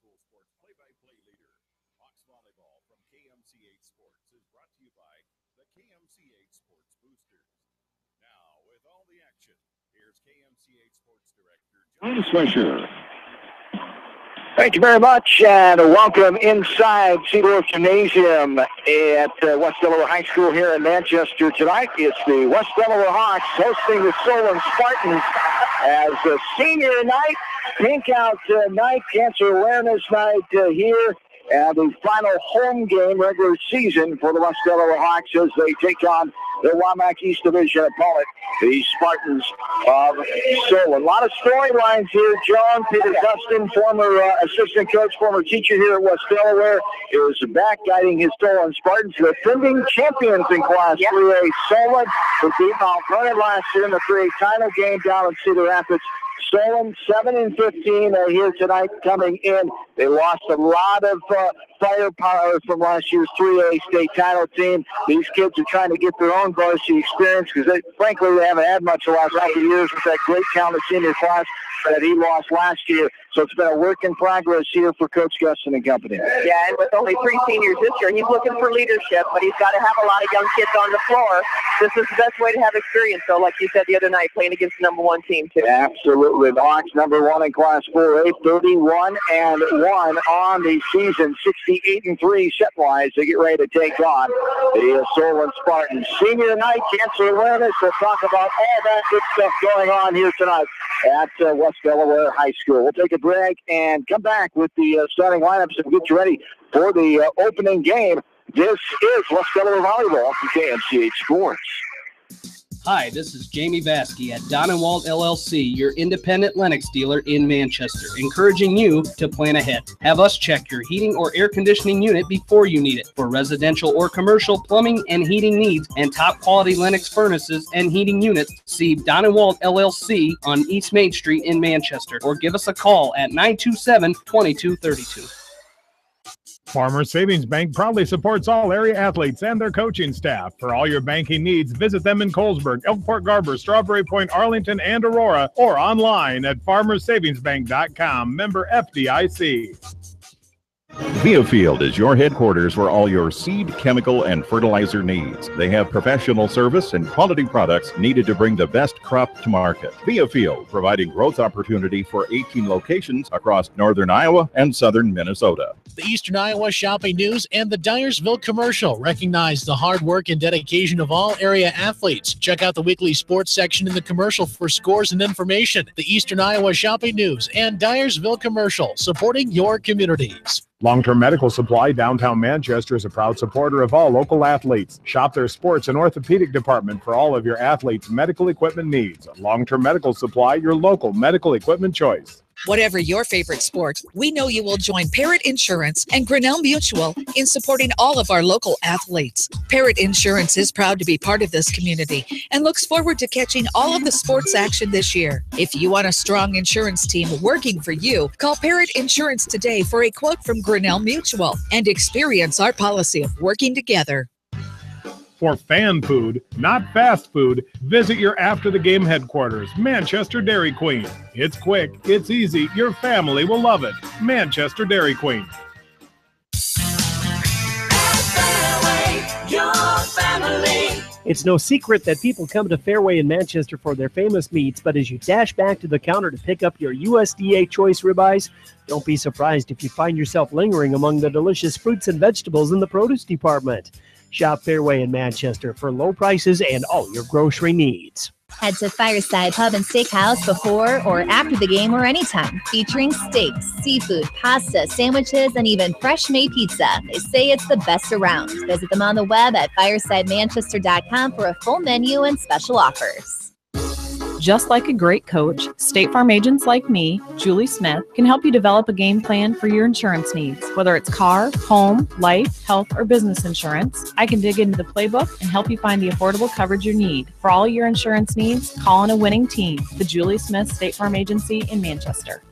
school sports play-by-play leader. Hawks Volleyball from KMCH Sports is brought to you by the KMCH Sports Boosters. Now, with all the action, here's KMCH Sports Director John Swisher. Thank you very much, and welcome inside Seedorf Gymnasium at West Delaware High School here in Manchester tonight. It's the West Delaware Hawks hosting the Solon Spartans as a senior night, pink out night, cancer awareness night here. And the final home game regular season for the West Delaware Hawks as they take on the Wamak East Division opponent, the Spartans of Solon. A lot of storylines here. John Peter Dustin, former assistant coach, former teacher here at West Delaware, is back guiding his Solon Spartans, the defending champions in Class 3A. Solon, who beat Mount Vernon last year in the 3A title game down in Cedar Rapids. Solon 7-15 here tonight coming in. They lost a lot of firepower from last year's 3A state title team. These kids are trying to get their own varsity experience because, frankly, they haven't had much the last couple of years with that great talented senior class that he lost last year. So it's been a work in progress here for Coach Gustin and company. Yeah, and with only 3 seniors this year, he's looking for leadership, but he's got to have a lot of young kids on the floor. This is the best way to have experience, though, like you said the other night, playing against the #1 team, too. Absolutely. The Hawks, #1 in Class 4A, 31-1 on the season, 68-3 set-wise. They get ready to take on the Solon Spartans. Senior night, cancer awareness. We'll talk about all that good stuff going on here tonight at West Delaware High School. We'll take a break and come back with the starting lineups and get you ready for the opening game. This is West Delaware Volleyball from KMCH Sports. Hi, this is Jamie Vasky at Don & Walt LLC, your independent Lennox dealer in Manchester, encouraging you to plan ahead. Have us check your heating or air conditioning unit before you need it. For residential or commercial plumbing and heating needs and top quality Lennox furnaces and heating units, see Don & Walt LLC on East Main Street in Manchester, or give us a call at 927-2232. Farmers Savings Bank proudly supports all area athletes and their coaching staff. For all your banking needs, visit them in Colesburg, Elkport Garber, Strawberry Point, Arlington, and Aurora, or online at farmersavingsbank.com. Member FDIC. Viafield is your headquarters for all your seed, chemical, and fertilizer needs. They have professional service and quality products needed to bring the best crop to market. Viafield, providing growth opportunity for 18 locations across northern Iowa and southern Minnesota. The Eastern Iowa Shopping News and the Dyersville Commercial recognize the hard work and dedication of all area athletes. Check out the weekly sports section in the commercial for scores and information. The Eastern Iowa Shopping News and Dyersville Commercial, supporting your communities. Long-Term Medical Supply, downtown Manchester, is a proud supporter of all local athletes. Shop their sports and orthopedic department for all of your athletes' medical equipment needs. Long-Term Medical Supply, your local medical equipment choice. Whatever your favorite sport, we know you will join Parrott Insurance and Grinnell Mutual in supporting all of our local athletes. Parrott Insurance is proud to be part of this community and looks forward to catching all of the sports action this year. If you want a strong insurance team working for you, call Parrott Insurance today for a quote from Grinnell Mutual and experience our policy of working together. For fan food, not fast food, visit your after-the-game headquarters, Manchester Dairy Queen. It's quick, it's easy, your family will love it. Manchester Dairy Queen. It's no secret that people come to Fairway in Manchester for their famous meats, but as you dash back to the counter to pick up your USDA choice ribeyes, don't be surprised if you find yourself lingering among the delicious fruits and vegetables in the produce department. Shop Fairway in Manchester for low prices and all your grocery needs. Head to Fireside Pub and Steakhouse before or after the game or anytime, featuring steaks, seafood, pasta, sandwiches, and even fresh-made pizza. They say it's the best around. Visit them on the web at firesidemanchester.com for a full menu and special offers. Just like a great coach, State Farm agents like me, Julie Smith, can help you develop a game plan for your insurance needs. Whether it's car, home, life, health, or business insurance, I can dig into the playbook and help you find the affordable coverage you need. For all your insurance needs, call on a winning team. The Julie Smith State Farm Agency in Manchester.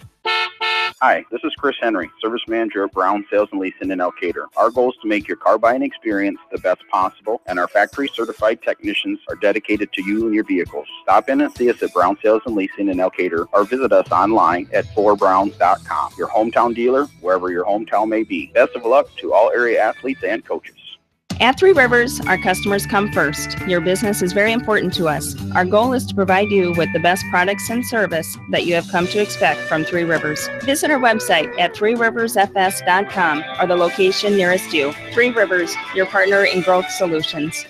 Hi, this is Chris Henry, Service Manager at Brown Sales and Leasing in Elkader. Our goal is to make your car buying experience the best possible, and our factory-certified technicians are dedicated to you and your vehicles. Stop in and see us at Brown Sales and Leasing in Elkader, or visit us online at 4browns.com. Your hometown dealer, wherever your hometown may be. Best of luck to all area athletes and coaches. At Three Rivers, our customers come first. Your business is very important to us. Our goal is to provide you with the best products and service that you have come to expect from Three Rivers. Visit our website at threeriversfs.com or the location nearest you. Three Rivers, your partner in growth solutions.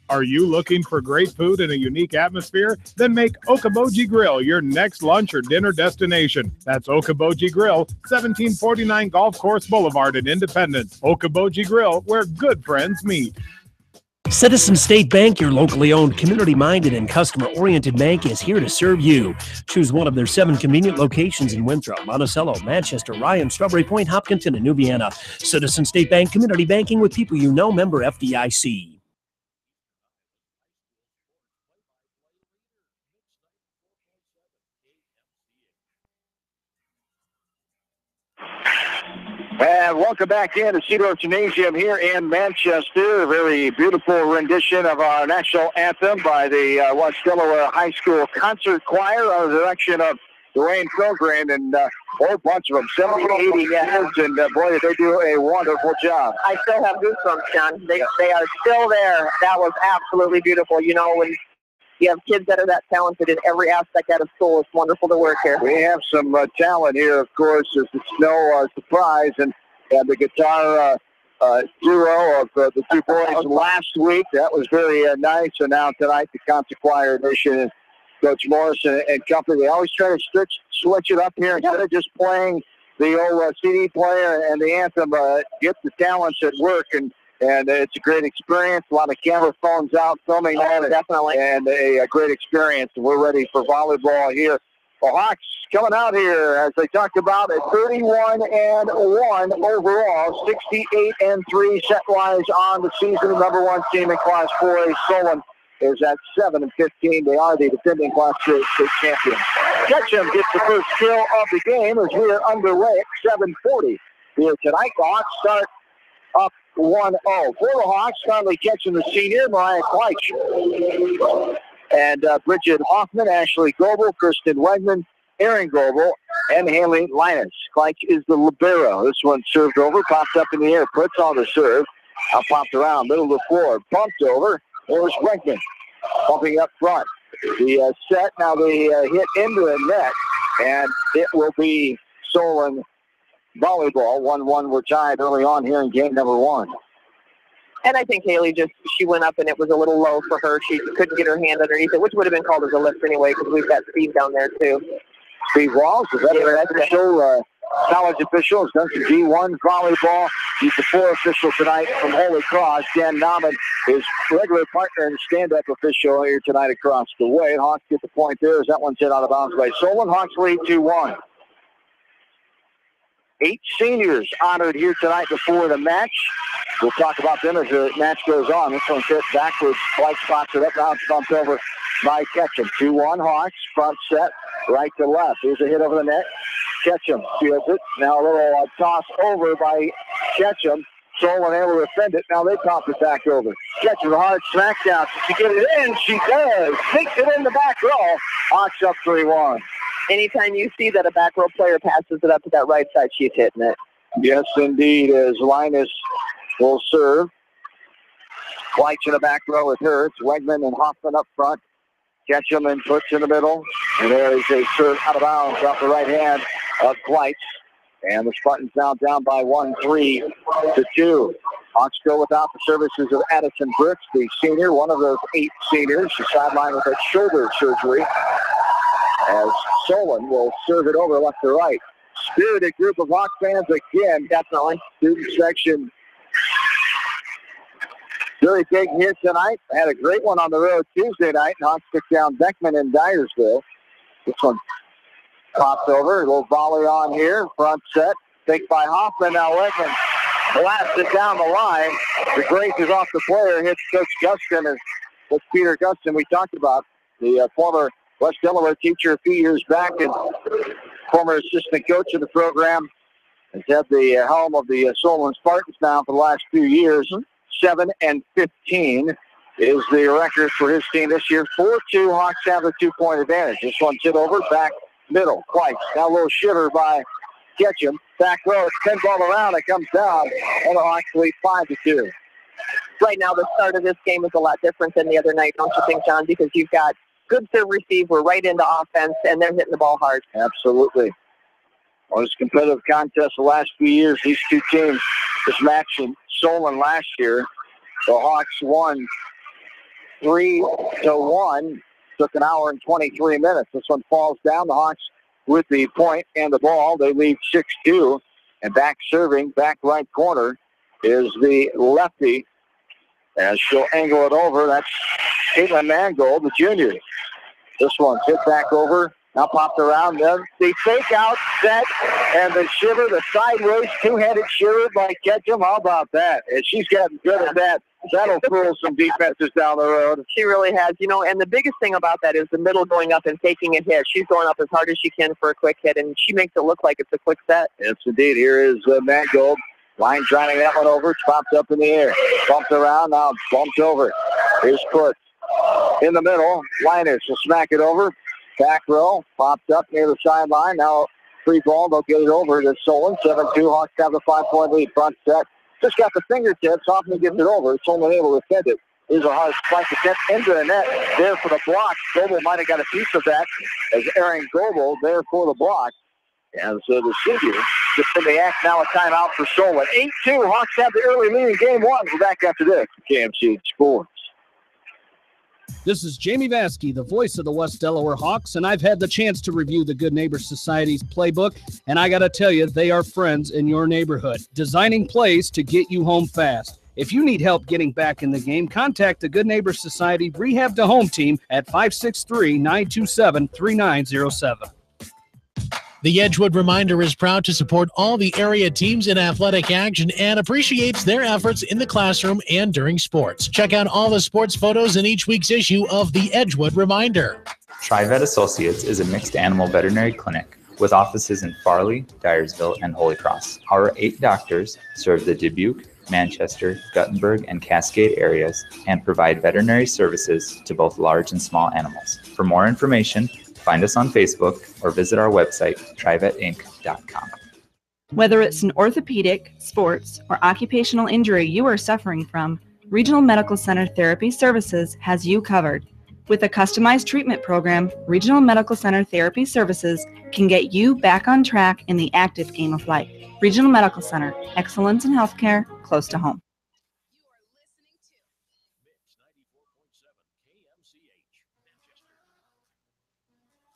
Are you looking for great food and a unique atmosphere? Then make Okoboji Grill your next lunch or dinner destination. That's Okoboji Grill, 1749 Golf Course Boulevard in Independence. Okoboji Grill, where good friends meet. Citizen State Bank, your locally owned, community-minded, and customer-oriented bank, is here to serve you. Choose one of their 7 convenient locations in Winthrop, Monticello, Manchester, Ryan, Strawberry Point, Hopkinton, and New Vienna. Citizen State Bank, community banking with people you know, member FDIC. And welcome back in to Cedar Gymnasium here in Manchester. A very beautiful rendition of our national anthem by the West Delaware High School Concert Choir under the direction of Dwayne Pilgrim, and a whole bunch of them, 70, 80 kids, and boy, did they do a wonderful job. I still have goosebumps, John. They are still there. That was absolutely beautiful. You know, when you have kids that are that talented in every aspect out of school, it's wonderful to work here. We have some talent here, of course. There's the Snow Surprise and the guitar duo of the two boys last week. That was very nice. And now tonight, the concert choir edition, and Coach Morris and company, they always try to switch it up here instead of just playing the old CD player and the anthem. Get the talents at work, and it's a great experience. A lot of camera phones out filming that. Definitely. And a great experience. We're ready for volleyball here. The Hawks coming out here, as they talked about, at 31-1 overall, 68-3 set-wise on the season. Number 1 team in Class 4A. Solon is at 7-15. They are the defending Class 4A state champions. Ketchum gets the first kill of the game as we are underway at 7:40 here tonight. The Hawks start up 1-0. For the Hawks, finally catching the senior, Mariah Kleitch. And Bridget Hoffman, Ashley Goebel, Kristen Wegman, Aaron Goebel, and Haley Linus. Kleitch is the libero. This one served over, popped up in the air, puts on the serve. Now popped around, middle of the floor, bumped over. There's Wegman pumping up front. The set, now they hit into the net, and it will be Solon volleyball. 1-1 were tied early on here in game number 1. And I think Haley she went up and it was a little low for her. She couldn't get her hand underneath it, which would have been called as a lift anyway, because we've got Steve down there too. Steve Walls, the veteran official, college official, has done some G1 volleyball. He's the floor official tonight from Holy Cross. Dan Nauman, his regular partner and stand-up official here tonight across the way. Hawks get the point there as that one's hit out of bounds by Solon. Hawks lead 2-1. 8 seniors honored here tonight before the match. We'll talk about them as the match goes on. This one's hit backwards. White spots it up. Now it's bumped over by Ketchum. 2-1 Hawks. Front set. Right to left. Here's a hit over the net. Ketchum fields it. Now a little toss over by Ketchum. Solon able to defend it. Now they pop it back over. Ketchum, a hard smack down. Does she get it in? She does. Takes it in the back row. Hawks up 3-1. Anytime you see that a back row player passes it up to that right side, she's hitting it. Yes, indeed, as Linus will serve. Kleitch in the back row with her. It's Wegman and Hoffman up front. Ketchum and puts in the middle. And there is a serve out of bounds off the right hand of Kleitch. And the Spartans now down by 1-3-2. Hawks go without the services of Addison Brooks, the senior, one of those 8 seniors. She's sidelined with a shoulder surgery. As Solon will serve it over left to right. Spirited group of Hawk fans again. Definitely. Student section. Very big here tonight. Had a great one on the road Tuesday night. Hawks took down Beckman in Dyersville. This one popped over. A little volley on here. Front set. Take by Hoffman. Now Wegman blasts it down the line. The grace is off the player. Hits Coach Gustin. That's Peter Gustin we talked about. The former West Delaware teacher a few years back, and former assistant coach of the program, has had the helm of the Solon Spartans now for the last few years. 7-15 is the record for his team this year. 4-2, Hawks have a 2-point advantage. This one's hit over, back middle, twice. Now a little shiver by Ketchum. Back row, it's pinball around, it comes down, and the Hawks lead 5-2. Right now, the start of this game is a lot different than the other night, don't you think, John? Because you've got good serve receive, we're right into offense, and they're hitting the ball hard. Absolutely. Well, it's a competitive contest the last few years. These two teams, this match in Solon last year, the Hawks won 3-1. Took an hour and 23 minutes. This one falls down. The Hawks with the point and the ball. They lead 6-2. And back serving, back right corner, is the lefty. As she'll angle it over, that's Caitlin Mangold, the junior. This one's hit back over. Now popped around. Then the fake out set and the shiver, the sideways two-handed shiver by Ketchum. How about that? And she's gotten good at that. That'll fool some defenses down the road. She really has. And the biggest thing about that is the middle going up and taking a hit. She's going up as hard as she can for a quick hit, and she makes it look like it's a quick set. Yes, indeed. Here is Mangold. Line driving that one over. It's popped up in the air. Bumped around. Now bumped over. Here's Put in the middle. Liners will smack it over. Back row. Popped up near the sideline. Now free ball. They'll get it over to Solon. 7-2. Hawks have the 5-point lead. Front set. Just got the fingertips. Often gets it over. Solon able to defend it. Here's a hard spike to get into the net. There for the block. Goebel might have got a piece of that as Aaron Goebel there for the block. As the senior just in the act. Now a timeout for Solon. 8-2. Hawks have the early lead in game one. We're back after this. KMC Sports. This is Jamie Vaskey, the voice of the West Delaware Hawks, and I've had the chance to review the Good Neighbor Society's playbook, and I got to tell you, they are friends in your neighborhood, designing plays to get you home fast. If you need help getting back in the game, contact the Good Neighbor Society Rehab to Home team at 563-927-3907. The Edgewood Reminder is proud to support all the area teams in athletic action and appreciates their efforts in the classroom and during sports. Check out all the sports photos in each week's issue of the Edgewood Reminder. TriVet Associates is a mixed animal veterinary clinic with offices in Farley, Dyersville, and Holy Cross. Our 8 doctors serve the Dubuque, Manchester, Guttenberg, and Cascade areas and provide veterinary services to both large and small animals. For more information, find us on Facebook or visit our website, trivetinc.com. Whether it's an orthopedic, sports, or occupational injury you are suffering from, Regional Medical Center Therapy Services has you covered. With a customized treatment program, Regional Medical Center Therapy Services can get you back on track in the active game of life. Regional Medical Center, excellence in healthcare, close to home.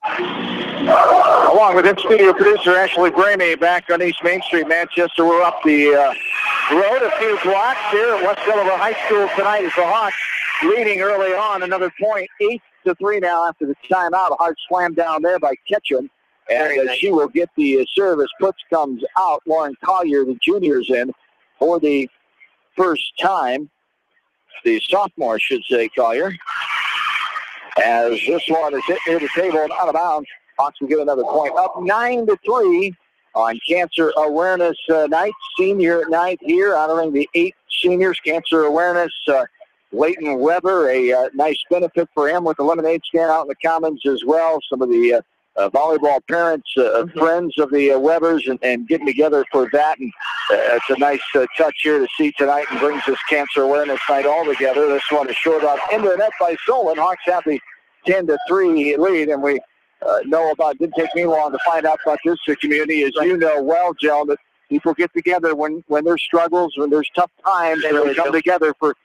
Along with in-studio producer Ashley Bramey back on East Main Street, Manchester. We're up the road a few blocks here at West Delaware High School tonight as the Hawks leading early on. Another point, 8-3 now after the timeout. A hard slam down there by Ketchum. And she will get the service. Puts comes out. Lauren Collier, the junior's in for the first time. The sophomore, I should say, Collier. As this one is hit near the table and out of bounds. Hawks will get another point. Up 9-3 on Cancer Awareness Night. Senior night here, honoring the 8 seniors. Cancer Awareness. Leighton Weber, a nice benefit for him with the lemonade stand out in the Commons as well. Some of the volleyball parents, friends of the Webers, and getting together for that. And it's a nice touch here to see tonight and brings this Cancer Awareness Night all together. This one is short up into the net by Solon. Hawks have the 10-3 lead, and we know about, didn't take me long to find out about this community. As you know well, Joe, that people get together when there's struggles, when there's tough times, they really come together for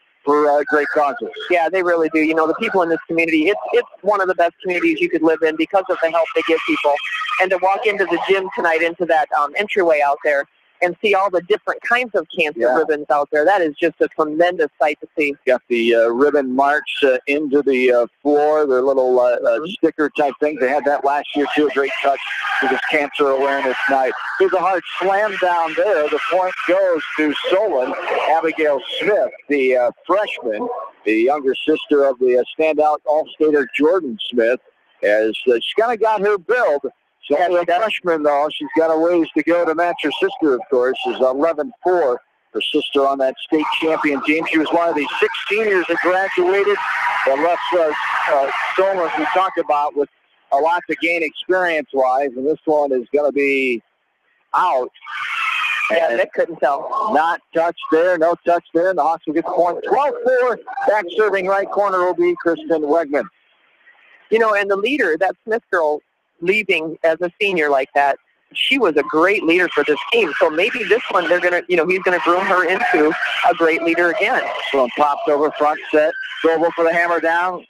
great causes. Yeah, they really do. The people in this community, it's one of the best communities you could live in because of the help they give people. And to walk into the gym tonight, into that entryway out there, and see all the different kinds of cancer ribbons out there, that is just a tremendous sight to see. Got the ribbon marks into the floor, their little sticker type things. They had that last year, too. A great touch to this Cancer Awareness Night. There's a hard slam down there. The point goes to Solon. Abigail Smith, the freshman, the younger sister of the standout All-Stater Jordan Smith, as she's kind of got her build. She's only a freshman, though. She's got a ways to go to match her sister, of course. She's 11-4. Her sister on that state champion team. She was one of the 6 seniors that graduated that left Solon, we talked about, with a lot to gain experience-wise, and this one is going to be out. Yeah, Nick couldn't tell. Not touched there, no touch there, and the Hawks will get the point. 12-4, back serving right corner will be Kristen Wegman. You know, and the leader, that Smith girl, leaving as a senior like that, she was a great leader for this team. So maybe this one, they're going to, he's going to groom her into a great leader again. So popped over front set. Goble for the hammer down.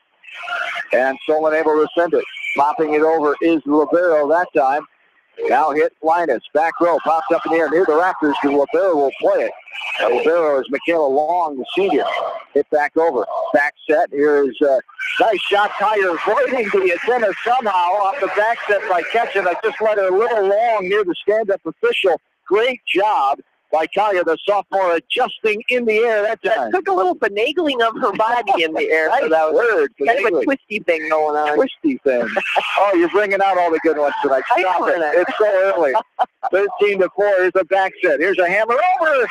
And Solon able to send it. Popping it over is Libero that time. Now hit Linus. Back row. Pops up in the air near the Raptors. The Libero will play it. Libero is Michaela Long, the senior. Hit back over. Back set. Here is nice shot. Tyler avoiding the antenna somehow off the back set by catching. I just let her a little long near the stand-up official. Great job by Talia, the sophomore, adjusting in the air that time. That took a little finagling of her body in the air. So that was kind of a twisty thing going on. Twisty thing. Oh, you're bringing out all the good ones tonight. Stop it. It's so early. 13-4. Here's a back set. Here's a hammer over.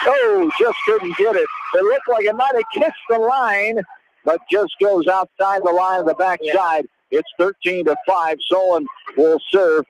Oh, just couldn't get it. It looked like it might have kissed the line, but just goes outside the line of the backside. It's 13-5. Solon will serve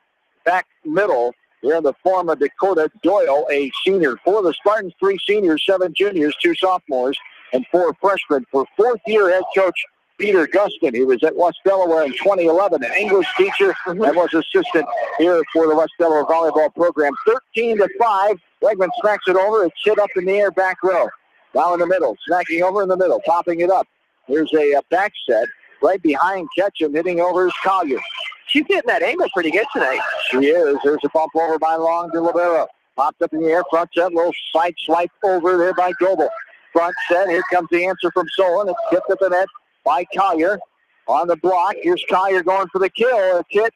back middle. Here in the form of Dakota Doyle, a senior. For the Spartans, 3 seniors, 7 juniors, 2 sophomores, and 4 freshmen. For fourth-year head coach Peter Gustin. He was at West Delaware in 2011, an English teacher, and was assistant here for the West Delaware volleyball program. 13-5. Wegman smacks it over. It's hit up in the air, back row. Now in the middle, smacking over in the middle, popping it up. Here's a back set right behind Ketchum, hitting over is Collier. She's hitting that angle pretty good tonight. She is. There's a bump over by Long to Libero. Popped up in the air, front set, little side swipe over there by Goble. Front set, here comes the answer from Solon. It's tipped at the net by Collier. On the block, here's Collier going for the kill. It's hit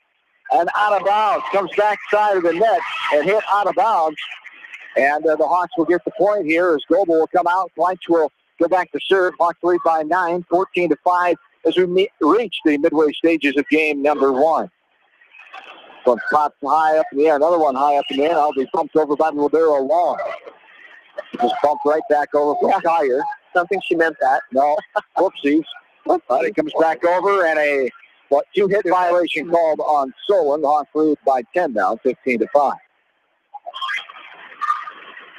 and out of bounds. Comes back side of the net and hit out of bounds. And the Hawks will get the point here as Goble will come out. Whites will go back to serve. Hawks lead by 9, 14-5. As we reach the midway stages of game number 1. One popped high up in the air, another one high up in the air. I'll be bumped over by Libero Long. Just bumped right back over from Collier. Something she meant that. No, whoopsies. It comes back over, and a 2-hit violation called on Solon. The Hawks lead by 10 now, 15-5.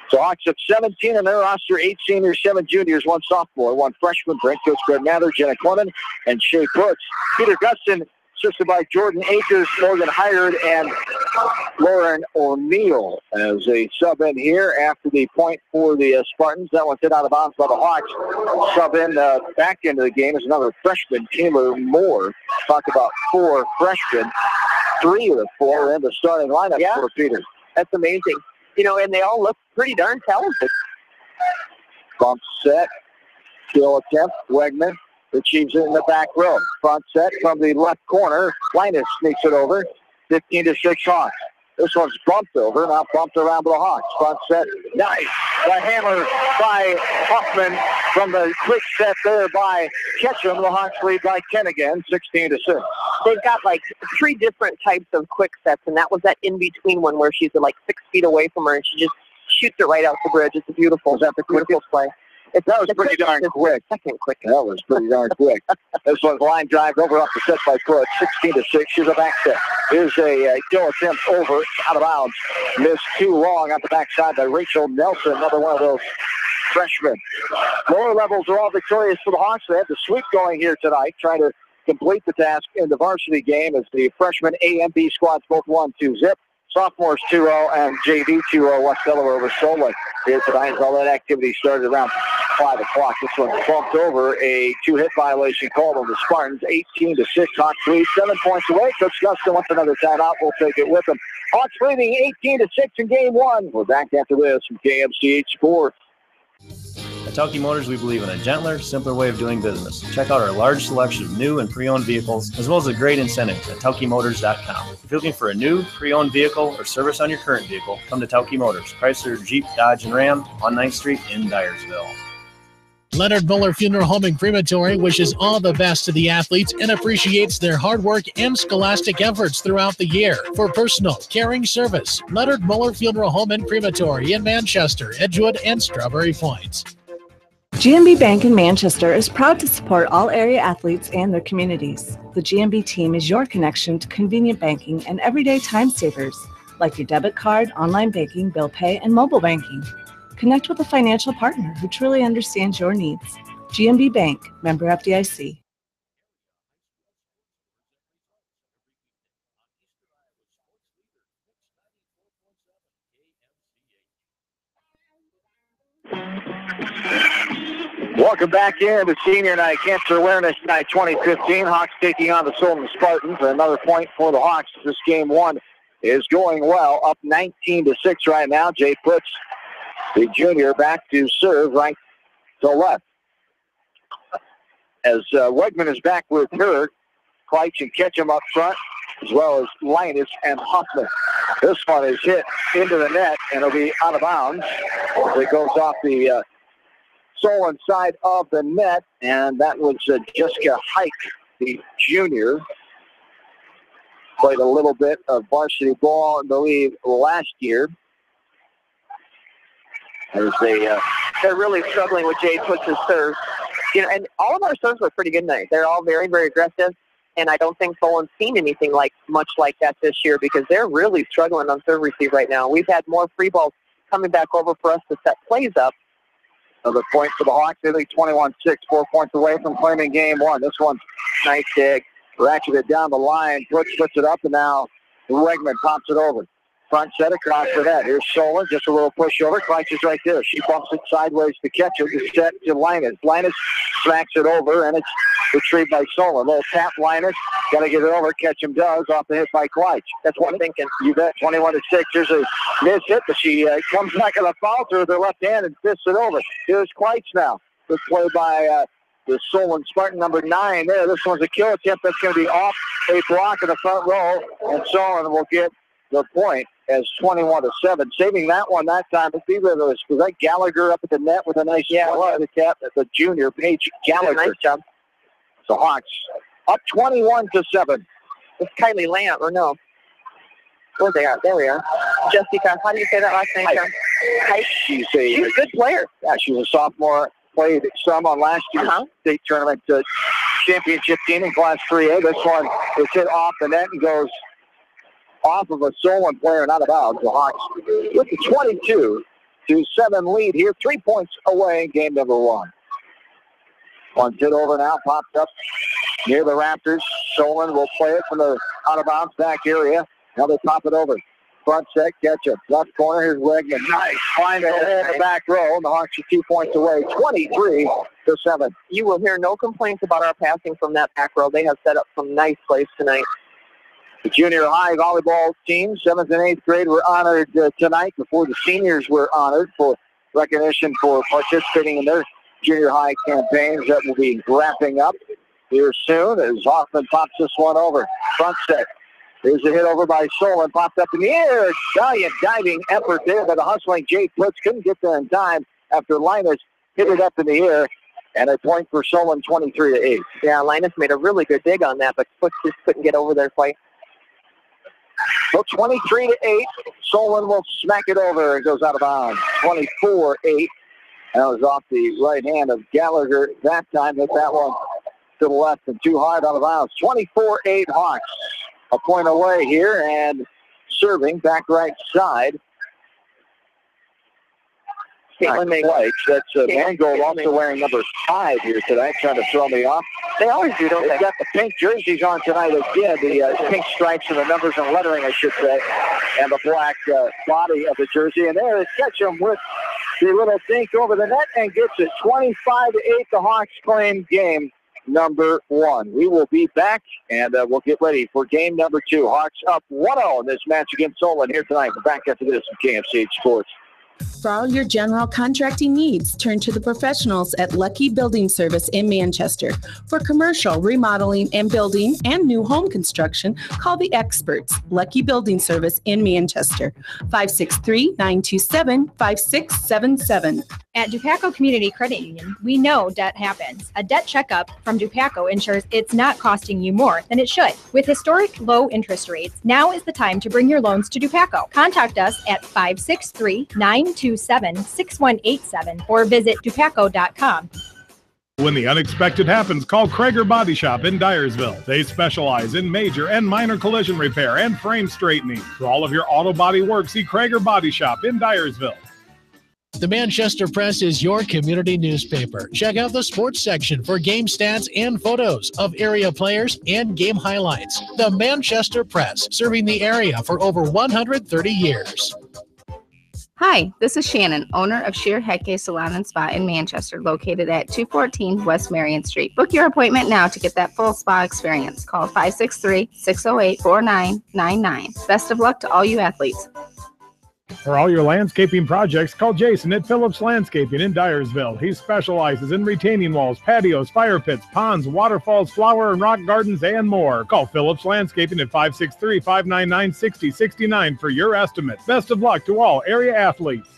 So Hawks have 17 in their roster, 8 seniors, 7 juniors, 1 sophomore, 1 freshman, Brent Coach, Greg Mather, Jenna Clement, and Shea Putz. Peter Gustin, assisted by Jordan Akers, Morgan Hired, and Lauren O'Neill as a sub in here after the point for the Spartans. That one's hit out of bounds by the Hawks. Sub in back into the game is another freshman, Taylor Moore. Talk about 4 freshmen. 3 of the 4 are in the starting lineup for Peter. That's amazing. And they all look pretty darn talented. Bump set. Kill attempt. Wegman achieves it in the back row. Front set from the left corner. Linus sneaks it over. 15-6 Hawks. This one's bumped over, now bumped around by the Hawks. Front set, nice. The hammer by Huffman from the quick set there by Ketchum. The Hawks lead by 10 again, 16-6. They've got like 3 different types of quick sets, and that was that in-between one where she's like 6 feet away from her, and she just shoots it right out the bridge. It's a beautiful, beautiful play. That was pretty darn quick. Second quick. That was pretty darn quick. This one's line drive over off the set by Foot. 16-6. Here's a back set. Here's a kill attempt over, out of bounds. Missed too long on the backside by Rachel Nelson, another one of those freshmen. Lower levels are all victorious for the Hawks. They have the sweep going here tonight, trying to complete the task in the varsity game as the freshman A and B squads both 1-2 zip. Sophomores 2-0 and JV 2-0 West Delaware over Solon here tonight. All that activity started around 5 o'clock. This one bumped over, a 2-hit violation called on the Spartans. 18-6. Hawks lead 7 points away. Coach Gustin wants another timeout. We'll take it with him. Hawks leading 18-6 in game 1. We're back after this from KMCH Sports. At Tauke Motors, we believe in a gentler, simpler way of doing business. Check out our large selection of new and pre-owned vehicles, as well as a great incentive at TaukeMotors.com. If you're looking for a new, pre-owned vehicle or service on your current vehicle, come to Tauke Motors, Chrysler, Jeep, Dodge, and Ram on 9th Street in Dyersville. Leonard Muller Funeral Home and Crematory wishes all the best to the athletes and appreciates their hard work and scholastic efforts throughout the year. For personal, caring service, Leonard Muller Funeral Home and Crematory in Manchester, Edgewood, and Strawberry Point. GMB Bank in Manchester is proud to support all area athletes and their communities. The GMB team is your connection to convenient banking and everyday time savers, like your debit card, online banking, bill pay, and mobile banking. Connect with a financial partner who truly understands your needs. GMB Bank, member FDIC. Welcome back in to Senior Night Cancer Awareness Night 2015. Hawks taking on the Solon Spartans. Another point for the Hawks. This game one is going well. Up 19-6 right now. Jay puts the junior back to serve right to left. As Wegman is back with her, Kleitz and Ketchum up front, as well as Linus and Hoffman. This one is hit into the net, and it'll be out of bounds. It goes off the Solon side of the net, and that was Jessica Hike, the junior. Played a little bit of varsity ball, I believe, last year. They're really struggling with Jade Putz's serves. You know, and all of our serves are pretty good tonight. They're all very, very aggressive, and I don't think Solon's seen anything much like that this year because they're really struggling on serve receive right now. We've had more free balls coming back over for us to set plays up. Another point for the Hawks. They lead 21-6, 4 points away from claiming game one. This one's nice dig. Ratcheted down the line. Puts it up, and now Wegman pops it over. Front set across the net. Here's Solon, just a little pushover. Kleitz is right there. She bumps it sideways to catch it. It's set to Linus. Linus smacks it over, and it's retrieved by Solon. Little tap, Linus. Got to get it over. Ketchum does. Off the hit by Kleitz. That's what I'm thinking. You bet. 21-6. There's a miss hit, but she comes back on the foul through with her left hand and fists it over. Here's Kleitz now. Good play by the Solon Spartan, number 9 there. This one's a kill attempt. That's going to be off a block in the front row, and Solon will get the point as 21-7. Saving that one that time. Let's see whether it was that Gallagher up at the net with a nice the cap at the junior, Paige Gallagher. Nice job. The Hawks up 21-7. It's Kylie Lamb, or no? Where they are? There we are. Jessica, how do you say that last name? She's a good player. Yeah, she's a sophomore. Played some on last year's state tournament championship team in Class 3A. This one is hit off the net and goes off of a Solon player, not about the Hawks with the 22-7 lead here. 3 points away in game number one. One's hit over now, popped up near the Raptors. Solon will play it from the out-of-bounds back area. Now they pop it over. Front set, catch it. Left corner, here's Wegman. Nice. Find it in the back row, and the Hawks are 2 points away, 23-7. You will hear no complaints about our passing from that back row. They have set up some nice plays tonight. The junior high volleyball team, 7th and 8th grade, were honored tonight before the seniors were honored for recognition for participating in their junior high campaigns that will be wrapping up here soon as Hoffman pops this one over. Front set. There's a hit over by Solon, popped up in the air. Valiant diving effort there by the hustling Jay Putz. Couldn't get there in time after Linus hit it up in the air. And a point for Solon, 23-8. Yeah, Linus made a really good dig on that, but Putz just couldn't get over there quite. So 23-8. Solon will smack it over. It goes out of bounds. 24-8. That was off the right hand of Gallagher that time. Hit that one to the left and too hard out of bounds. 24-8 Hawks. A point away here and serving back right side. Kleitz. That's Mangold also wearing number 5 here tonight, trying to throw me off. They always do, don't they? They've got the pink jerseys on tonight again, the pink stripes and the numbers and lettering, I should say, and the black body of the jersey. And there is Ketchum with the little dink over the net and gets it. 25-8, the Hawks claim game number 1. We will be back, and we'll get ready for game number 2. Hawks up 1-0 in this match against Solon here tonight. We're back after this from KMCH Sports. For all your general contracting needs, turn to the professionals at Lucky Building Service in Manchester. For commercial, remodeling, and building, and new home construction, call the experts, Lucky Building Service in Manchester, 563-927-5677. At Dupaco Community Credit Union, we know debt happens. A debt checkup from Dupaco ensures it's not costing you more than it should. With historic low interest rates, now is the time to bring your loans to Dupaco. Contact us at 563-927-6187 or visit dupaco.com. When the unexpected happens, call Krager Body Shop in Dyersville. They specialize in major and minor collision repair and frame straightening. For all of your auto body work, see Krager Body Shop in Dyersville. The Manchester Press is your community newspaper. Check out the sports section for game stats and photos of area players and game highlights. The Manchester Press, serving the area for over 130 years. Hi, this is Shannon, owner of Sheer Hecke Salon and Spa in Manchester, located at 214 West Marion Street. Book your appointment now to get that full spa experience. Call 563-608-4999. Best of luck to all you athletes. For all your landscaping projects, call Jason at Phillips Landscaping in Dyersville. He specializes in retaining walls, patios, fire pits, ponds, waterfalls, flower and rock gardens, and more. Call Phillips Landscaping at 563-599-6069 for your estimate. Best of luck to all area athletes.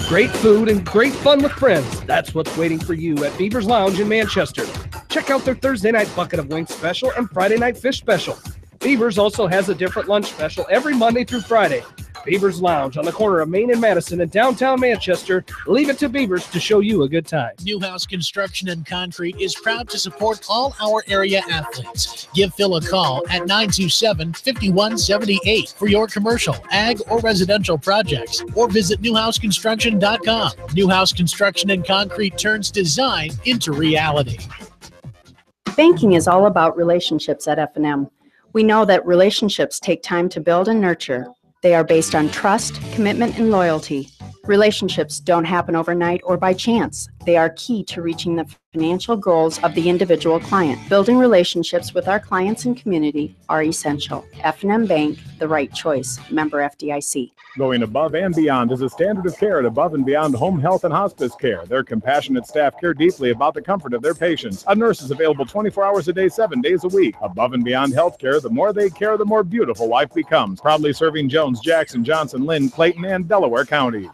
Great food and great fun with friends. That's what's waiting for you at Beaver's Lounge in Manchester. Check out their Thursday night bucket of wings special and Friday night fish special. Beaver's also has a different lunch special every Monday through Friday. Beaver's Lounge on the corner of Main and Madison in downtown Manchester. Leave it to Beaver's to show you a good time. Newhouse Construction and Concrete is proud to support all our area athletes. Give Phil a call at 927-5178 for your commercial, ag, or residential projects, or visit newhouseconstruction.com. Newhouse Construction and Concrete turns design into reality. Banking is all about relationships at F&M. We know that relationships take time to build and nurture. They are based on trust, commitment, and loyalty. Relationships don't happen overnight or by chance. They are key to reaching the financial goals of the individual client. Building relationships with our clients and community are essential. F&M Bank, the right choice. Member FDIC. Going above and beyond is a standard of care at Above and Beyond Home Health and Hospice Care. Their compassionate staff care deeply about the comfort of their patients. A nurse is available 24 hours a day, 7 days a week. Above and Beyond Healthcare, the more they care, the more beautiful life becomes. Proudly serving Jones, Jackson, Johnson, Lynn, Clayton, and Delaware counties.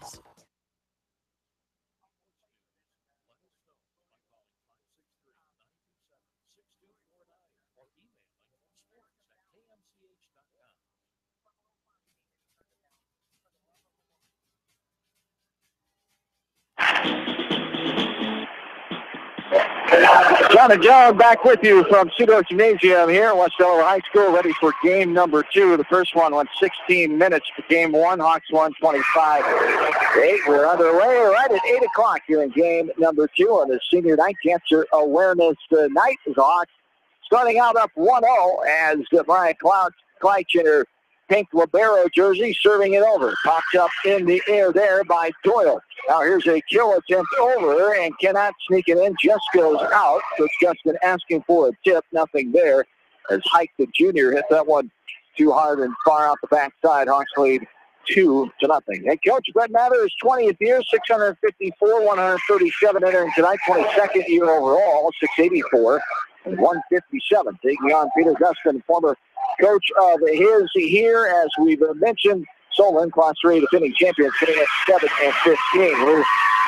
John and Joe back with you from Cedar Gymnasium here at West Delaware High School, ready for game number 2. The first one went 16 minutes for game 1. Hawks won 25-8. We're underway right at 8 o'clock here in game number 2 on the Senior Night Cancer Awareness Night. The Hawks starting out up 1-0 as Brian Kleitch in her pink libero jersey serving it over. Popped up in the air there by Doyle. Now here's a kill attempt over and cannot sneak it in. Just goes out. Coach Justin asking for a tip. Nothing there as Hike the junior hit that one too hard and far out the backside. Hawks lead 2-0. Head coach Brett Mather's 20th year, 654, 137 entering tonight. 22nd year overall, 684 and 157. Taking on Peter Gustin, former coach of his here, as we've mentioned. Solon, Class 3 defending champions, sitting at 7-15. Here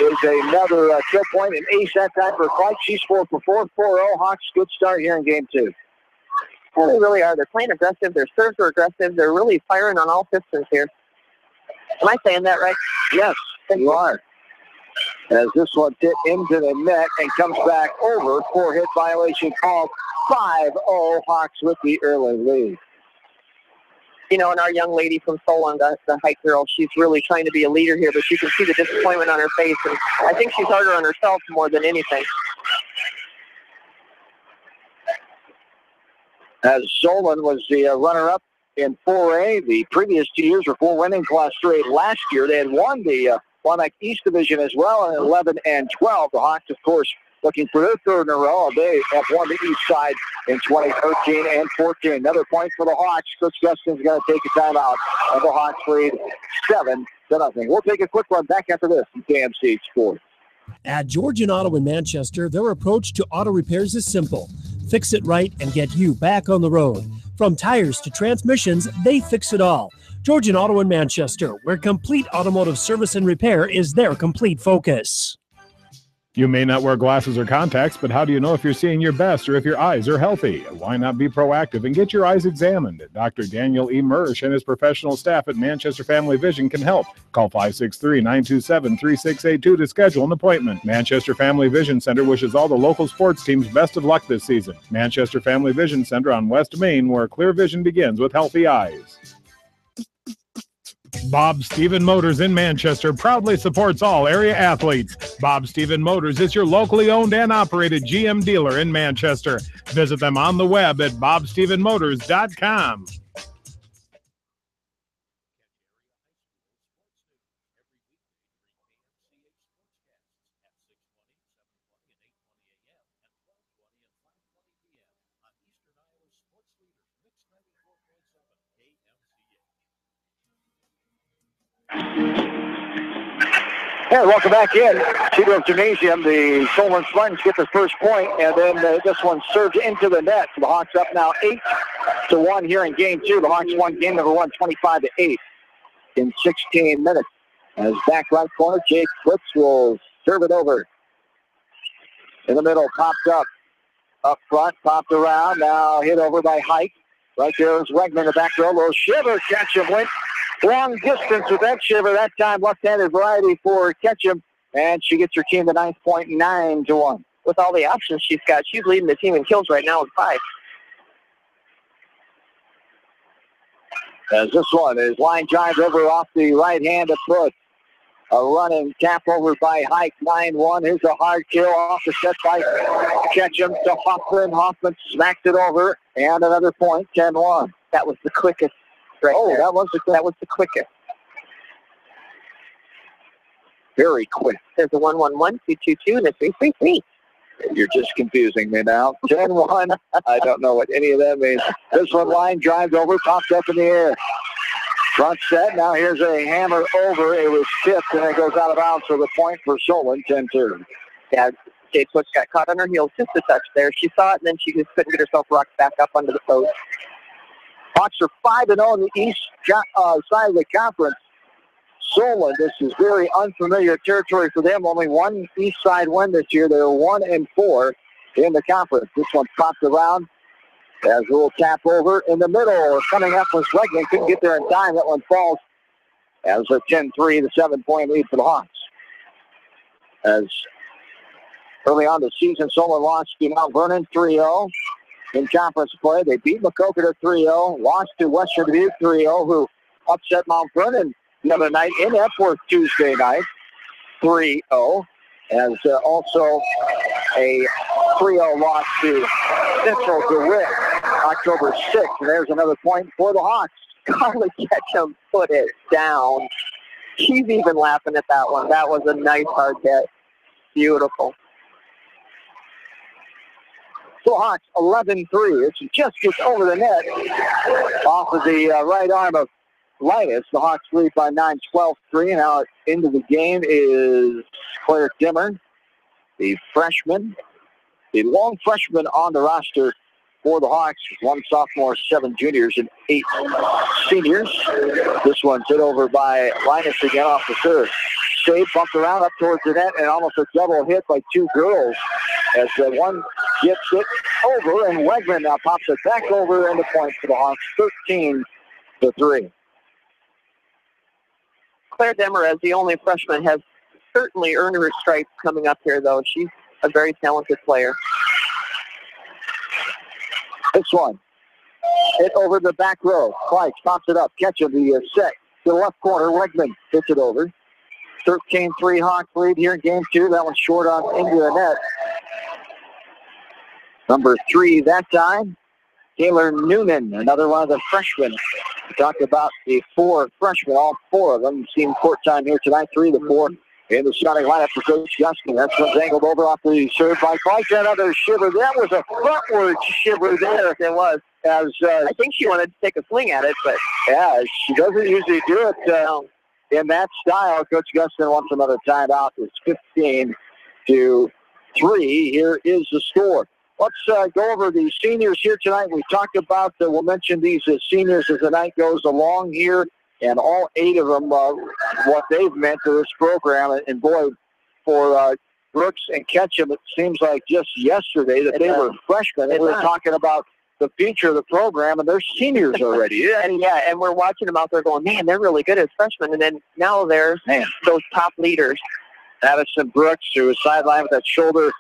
is another kill point, an ace that time for Clark. She's 4 for 4, 4-0. Hawks, good start here in game 2. Well, they really are. They're playing aggressive. Their serves are aggressive. They're really firing on all pistons here. Am I saying that right? Yes, you are. As this one hit into the net and comes back over for hit violation called. 5-0 Hawks with the early lead. You know, and our young lady from Solon, the Hike girl, she's really trying to be a leader here, but you can see the disappointment on her face, and I think she's harder on herself more than anything. As Solon was the runner-up in 4A, the previous 2 years before winning Class 3 last year, they had won the Wanac East Division as well in 11 and 12. The Hawks, of course, looking for their third in a row. They have won the East side in 2013 and 14. Another point for the Hawks. Coach Justin's going to take a timeout, and the Hawks lead 7-0. We'll take a quick run back after this from KMC Sports. At Georgian Auto in Manchester, their approach to auto repairs is simple. Fix it right and get you back on the road. From tires to transmissions, they fix it all. Georgian Auto in Manchester, where complete automotive service and repair is their complete focus. You may not wear glasses or contacts, but how do you know if you're seeing your best or if your eyes are healthy? Why not be proactive and get your eyes examined? Dr. Daniel E. Mersch and his professional staff at Manchester Family Vision can help. Call 563-927-3682 to schedule an appointment. Manchester Family Vision Center wishes all the local sports teams best of luck this season. Manchester Family Vision Center on West Main, where clear vision begins with healthy eyes. Bob Stephen Motors in Manchester proudly supports all area athletes. Bob Stephen Motors is your locally owned and operated GM dealer in Manchester. Visit them on the web at bobstephenmotors.com. And welcome back in. Seagrove Gymnasium, the Solon Spartans get the first point, and then this one served into the net. The Hawks up now 8-1 here in game two. The Hawks won game number one 25-8 in 16 minutes. As back right corner, Jake Fritz will serve it over. In the middle, popped up front, popped around, now hit over by Hike. Right there is Wegman in the back row. Little shiver, Ketchum went long distance with that shiver. That time left-handed variety for Ketchum, and she gets her team to 9.9-1. With all the options she's got, she's leading the team in kills right now with 5. As this one is line drive over off the right hand of foot. A running tap over by Hike, 9-1. Here's a hard kill off the set by Ketchum to Hoffman. Hoffman smacks it over, and another point, 10-1. That was the quickest right there. That was the quickest. Very quick. There's a 1-1-1, 2-2-2, and a 3-3-3. You're just confusing me now. 10-1. I don't know what any of that means. This one line drives over, pops up in the air. Front set. Now here's a hammer over. It was tipped, and it goes out of bounds for the point for Solon, 10-2. Yeah, Kate Switch got caught on her heels just a touch there. She saw it, and then she just couldn't get herself rocked back up under the post. Hawks are 5-0 on the east side of the conference. Solon, this is very unfamiliar territory for them. Only one east side win this year. They're 1-4 in the conference. This one popped around. As a little tap over in the middle. Coming up was Wegman. Couldn't get there in time. That one falls as a 10-3, the 7-point lead for the Hawks. As early on the season, Solon lost to Mount Vernon 3-0 in conference play. They beat Maquoketa 3-0, lost to Western Dubuque 3-0, who upset Mount Vernon the other night in Epworth Tuesday night 3-0. As also a 3-0 loss to Central DeWitt October 6th. And there's another point for the Hawks. Carly Ketchum put it down. She's even laughing at that one. That was a nice hard hit. Beautiful. So Hawks 11-3. It just gets over the net off of the right arm of Linus. The Hawks lead by 9, 12-3. Now into the game is Claire Dimmer, the freshman, the lone freshman on the roster for the Hawks. 1 sophomore, 7 juniors, and 8 seniors. This one's hit over by Linus again off the serve. Save bumped around up towards the net, and almost a double hit by 2 girls as the one gets it over, and Wegman now pops it back over, and the point for the Hawks, 13-3. Claire Demmer, as the only freshman, has certainly earned her stripes coming up here, though. She's a very talented player. This one, hit over the back row. Kleitz pops it up. Ketchum, the set to the left corner. Wegman hits it over. 13-3 Hawks lead here in game 2. That one's short on into the net. Number 3 that time, Taylor Noonan, another one of the freshmen. We talked about the 4 freshmen, all 4 of them seen court time here tonight, 3 to 4 in the starting lineup for Coach Justin. That's what's angled over off the serve by Clark. Another shiver. That was a frontward shiver there. It was. As I think she wanted to take a swing at it, but yeah, she doesn't usually do it in that style. Coach Justin wants another timeout. It's 15-3. Here is the score. Let's go over the seniors here tonight. We talked about, we'll mention these seniors as the night goes along here, and all 8 of them, what they've meant to this program. And boy, for Brooks and Ketchum, it seems like just yesterday that they were freshmen. And we were talking about the future of the program, and they're seniors already. And we're watching them out there going, man, they're really good as freshmen. And then now they're those top leaders. Addison Brooks, who was sidelined with that shoulder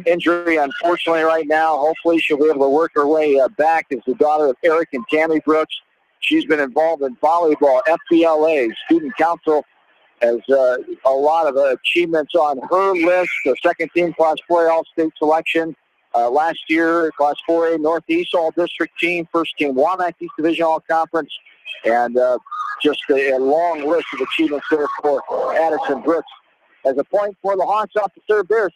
injury, unfortunately, right now. Hopefully she'll be able to work her way back as the daughter of Eric and Tammy Brooks. She's been involved in volleyball, FBLA, student council, has a lot of achievements on her list. The second team Class 4A All-State selection. Last year, Class 4A Northeast All-District team, first team Wanac East Division All-Conference, and just a long list of achievements there for Addison Brooks. As a point for the Hawks off the serve there,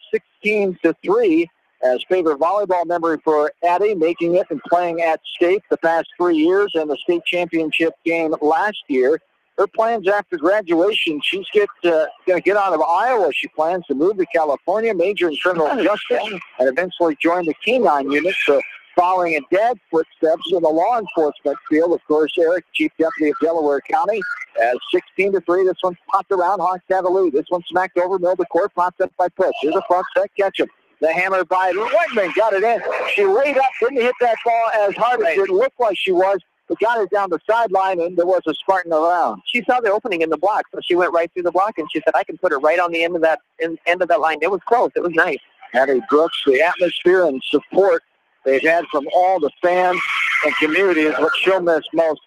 16-3 as favorite volleyball memory for Addie, making it and playing at state the past 3 years and the state championship game last year. Her plans after graduation, she's going to get out of Iowa. She plans to move to California, major in criminal justice, and eventually join the K-9 unit. So following in dad's footsteps in the law enforcement field, of course, Eric, Chief Deputy of Delaware County, as 16-3. This one popped around. Hawks have a lead. This one smacked over, middle of the court, popped up by Push. Here's a front set, Ketchum. The hammer by Wegman, got it in. She laid up, didn't hit that ball as hard as it looked like she was, but got it down the sideline, and there was a Spartan around. She saw the opening in the block, so she went right through the block, and she said, I can put her right on the end of that line. It was close. It was nice. Addie Brooks, the atmosphere and support they've had from all the fans and community is what she'll miss most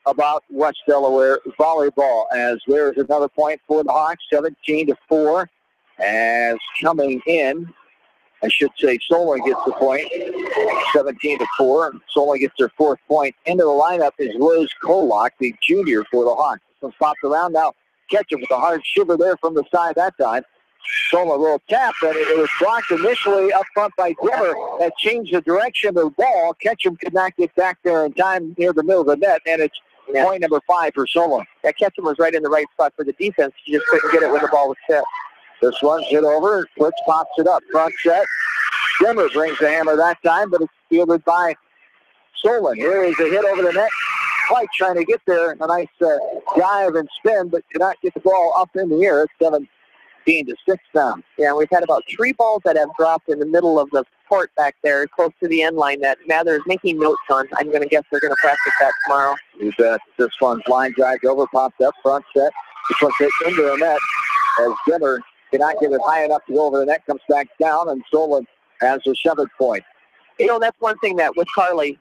about West Delaware volleyball, as there's another point for the Hawks, 17-4, as coming in, I should say Solon gets the point, 17-4. Solon gets their fourth point. Into the lineup is Liz Kolak, the junior for the Hawks. This one's popped around now. Ketchum with a hard shiver there from the side that time. Solon will tap, and it was blocked initially up front by Dimmer. That changed the direction of the ball. Ketchum could not get back there in time near the middle of the net, and it's point number 5 for Solon. Yeah, Ketchum was right in the right spot for the defense. She just couldn't get it when the ball was tipped. This one's hit over. Fritz pops it up. Front set. Dimmer brings the hammer that time, but it's fielded by Solon. Here is a hit over the net. White trying to get there. A nice dive and spin, but cannot get the ball up in the air. It's 17-6 now. Yeah, we've had about 3 balls that have dropped in the middle of the court back there, close to the end line, that Mather is making notes on. I'm going to guess they're going to practice that tomorrow. You bet. This one's line drives over, popped up, front set. This one hits into the net as Dimmer cannot get it high enough to go over the net, comes back down, and Solon has a 7th point. You know, that's one thing that with Carly,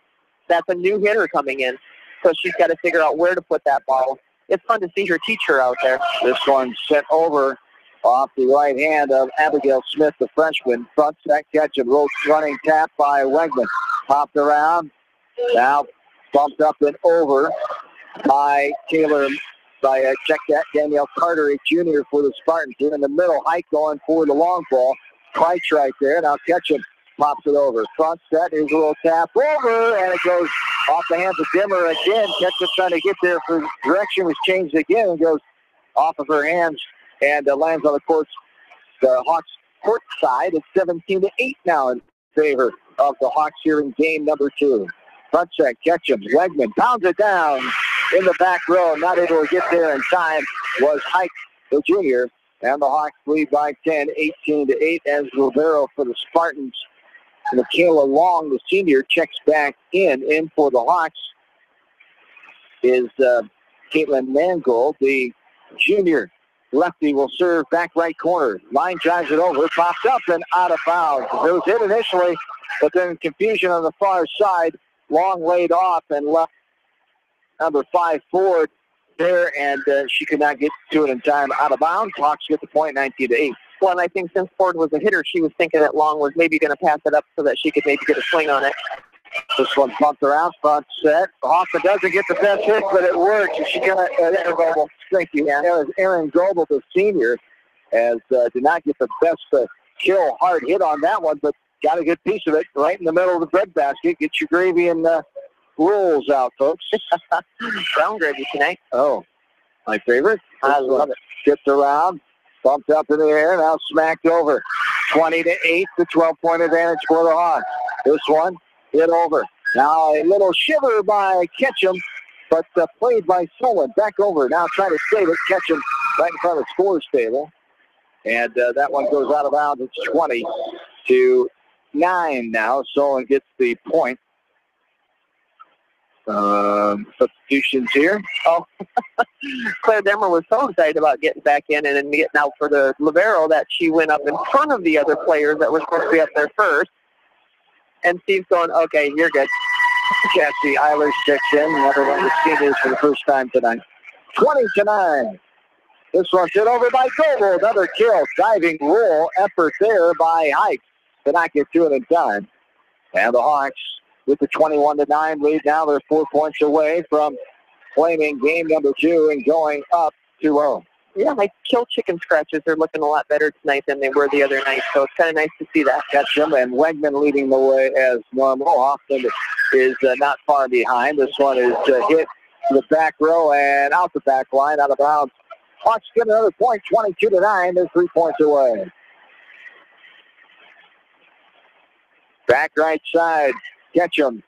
that's a new hitter coming in, so she's got to figure out where to put that ball. It's fun to see her teach her out there. This one sent over off the right hand of Abigail Smith, the freshman. Front set catch and running tap by Wegman. Popped around. Now bumped up and over by Taylor. Check that, Danielle Carter, a junior for the Spartans. In the middle, Hike going for the long ball. Price right there. Now Ketchum pops it over. Front set, here's a little tap over, and it goes off the hands of Dimmer again. Ketchum trying to get there for direction was changed again and goes off of her hands and lands on the court. The Hawks court side. It's 17-8 now in favor of the Hawks here in game number 2. Front set, Ketchum, Wegman pounds it down in the back row. Not able to get there in time was Hike, the junior. And the Hawks lead by 10, 18-8 as Rivero for the Spartans. Michaela Long, the senior, checks back in for the Hawks is Caitlin Mangold, the junior. Lefty will serve back right corner. Line drives it over, pops up and out of bounds. It was hit initially, but then confusion on the far side. Long laid off and left number 5 forward there, and she could not get to it in time. Out of bounds. Hawks get the point, 19-8. Well, and I think since Ford was a hitter, she was thinking that Long was maybe going to pass it up so that she could maybe get a swing on it. This one bumped around, front set. Hoffman doesn't get the best hit, but it works. She got Erin Goebel. Thank you. Yeah. That was Erin Goebel, the senior, as did not get the best kill hard hit on that one, but got a good piece of it right in the middle of the breadbasket. Get your gravy and rolls out, folks. Brown gravy tonight. Oh, my favorite. I love it. Tipped around, bumped up in the air, now smacked over. 20-8, the 12-point advantage for the Hawks. This one hit over. Now a little shiver by Ketchum, but played by Solon. Back over. Now trying to save it. Ketchum right in front of the scores table. And that one goes out of bounds. It's 20-9 now. Solon gets the point. Substitutions here. Oh, Claire Demmer was so excited about getting back in and then getting out for the libero that she went up in front of the other players that were supposed to be up there first. And Steve's going, okay, you're good. Cassie Eilers checks in. Another one of the seniors for the first time tonight. 20-9. This one's hit over by Goebel. Another kill. Diving roll effort there by Hike. Did not get to it in time. And the Hawks with the 21-9 lead now. They're 4 points away from claiming game number 2 and going up 2-0. Yeah, my kill chicken scratches are looking a lot better tonight than they were the other night, so it's kind of nice to see that. Ketchum and Wegman leading the way as normal. Hoffman is not far behind. This one is hit to the back row and out the back line, out of bounds. Hawks get another point, 22-9. They're 3 points away. Back right side, Ketchum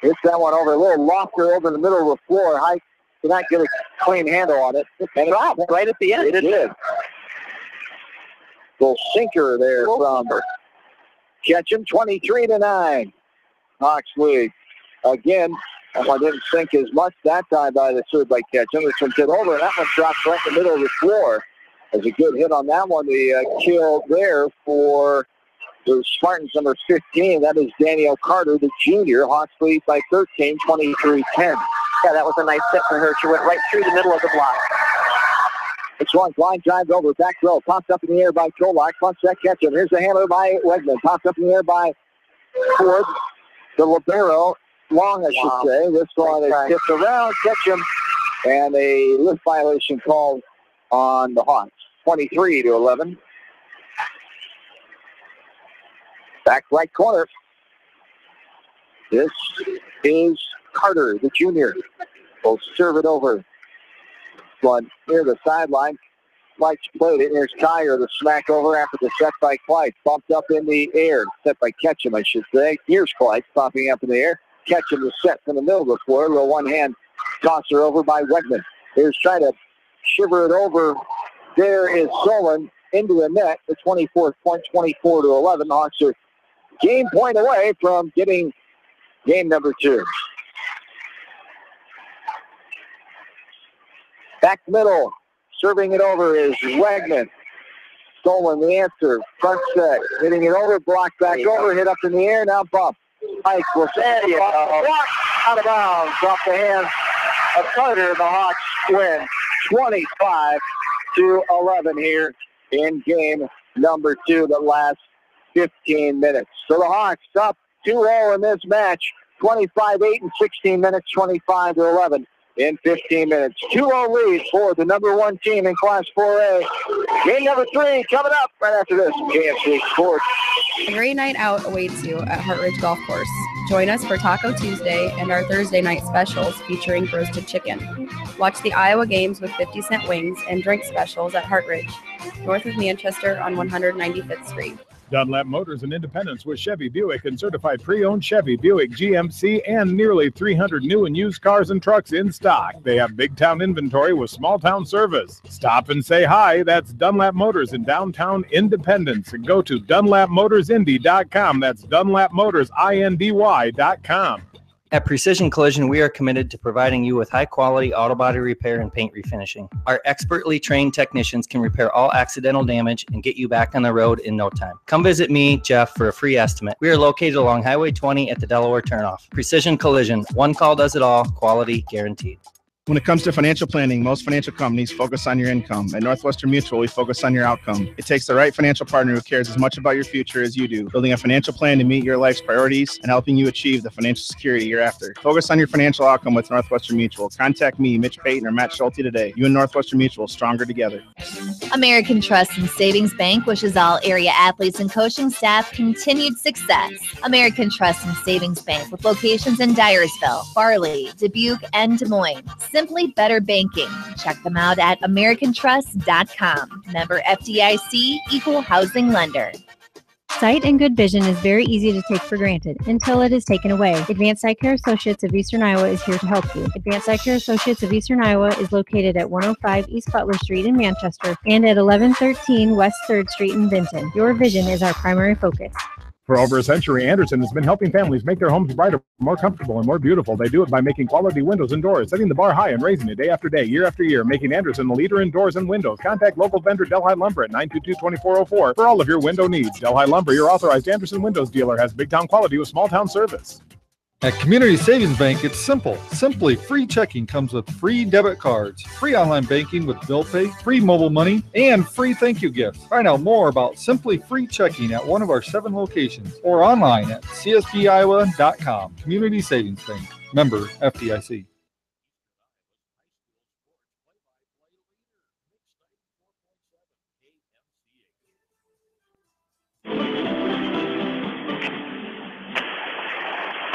hits that one over a little lofter over the middle of the floor. Hike did not get a clean handle on it. And it dropped right at the end. It did. Little sinker there from Ketchum, 23-9. Hawks lead. Again, that one didn't sink as much that time by the serve by Ketchum. This one hit over, and that one dropped right in the middle of the floor. There's a good hit on that one. The kill there for the Spartans, number 15. That is Danielle Carter, the junior. Hawks lead by 13, 23-10. Yeah, that was a nice hit for her. She went right through the middle of the block. This one, line drive over, back row. Popped up in the air by Kolak. Punch that Ketchum. Here's the hammer by Wegman. Popped up in the air by Ford. The libero, long, I should say. This one is tipped around Ketchum. And a lift violation called on the Hawks. 23-11. Back right corner. This is Carter, the junior. Will serve it over. One near the sideline. Kleitz played it. Here's Kyer, the smack over after the set by Kleitz. Bumped up in the air. Set by Ketchum, I should say. Here's Kleitz popping up in the air. Ketchum is set from the middle of the floor. A little one-hand tosser over by Wegman. Here's trying to shiver it over. There is Solon into the net. The 24th point, 24-11. Hawks are game point away from getting game number 2. Back middle, serving it over is Wegman. Solon, the answer, front set, hitting it over, blocked back over, hit up in the air, now bump. Mike will send it, block out of bounds off the hands of Carter. The Hawks win 25-11 here in game number 2, the last 15 minutes. So the Hawks up 2-0 in this match, 25-8 in 16 minutes, 25-11 in 15 minutes. 2-0 lead for the number 1 team in Class 4A. Game number 3 coming up right after this. KFC Sports. A great night out awaits you at Hartridge Golf Course. Join us for Taco Tuesday and our Thursday night specials featuring roasted chicken. Watch the Iowa games with 50-cent wings and drink specials at Hartridge, north of Manchester on 195th Street. Dunlap Motors in Independence with Chevy Buick and certified pre-owned Chevy Buick GMC and nearly 300 new and used cars and trucks in stock. They have big town inventory with small town service. Stop and say hi. That's Dunlap Motors in downtown Independence. And go to DunlapMotorsIndy.com. That's DunlapMotorsIndy.com. At Precision Collision, we are committed to providing you with high-quality auto body repair and paint refinishing. Our expertly trained technicians can repair all accidental damage and get you back on the road in no time. Come visit me, Jeff, for a free estimate. We are located along Highway 20 at the Delaware turnoff. Precision Collision. One call does it all. Quality guaranteed. When it comes to financial planning, most financial companies focus on your income. At Northwestern Mutual, we focus on your outcome. It takes the right financial partner who cares as much about your future as you do, building a financial plan to meet your life's priorities and helping you achieve the financial security you're after. Focus on your financial outcome with Northwestern Mutual. Contact me, Mitch Payton, or Matt Schulte today. You and Northwestern Mutual, stronger together. American Trust and Savings Bank wishes all area athletes and coaching staff continued success. American Trust and Savings Bank with locations in Dyersville, Farley, Dubuque, and Des Moines. Simply better banking. Check them out at AmericanTrust.com. Member FDIC, Equal Housing Lender. Sight and good vision is very easy to take for granted until it is taken away. Advanced Eye Care Associates of Eastern Iowa is here to help you. Advanced Eye Care Associates of Eastern Iowa is located at 105 East Butler Street in Manchester and at 1113 West 3rd Street in Vinton. Your vision is our primary focus. For over a century, Anderson has been helping families make their homes brighter, more comfortable, and more beautiful. They do it by making quality windows and doors, setting the bar high and raising it day after day, year after year, making Anderson the leader in doors and windows. Contact local vendor Delhi Lumber at 922-2404 for all of your window needs. Delhi Lumber, your authorized Anderson Windows dealer, has big town quality with small town service. At Community Savings Bank, it's simple. Simply free checking comes with free debit cards, free online banking with bill pay, free mobile money, and free thank you gifts. Find out more about Simply Free Checking at one of our 7 locations or online at csbiowa.com. Community Savings Bank. Member FDIC.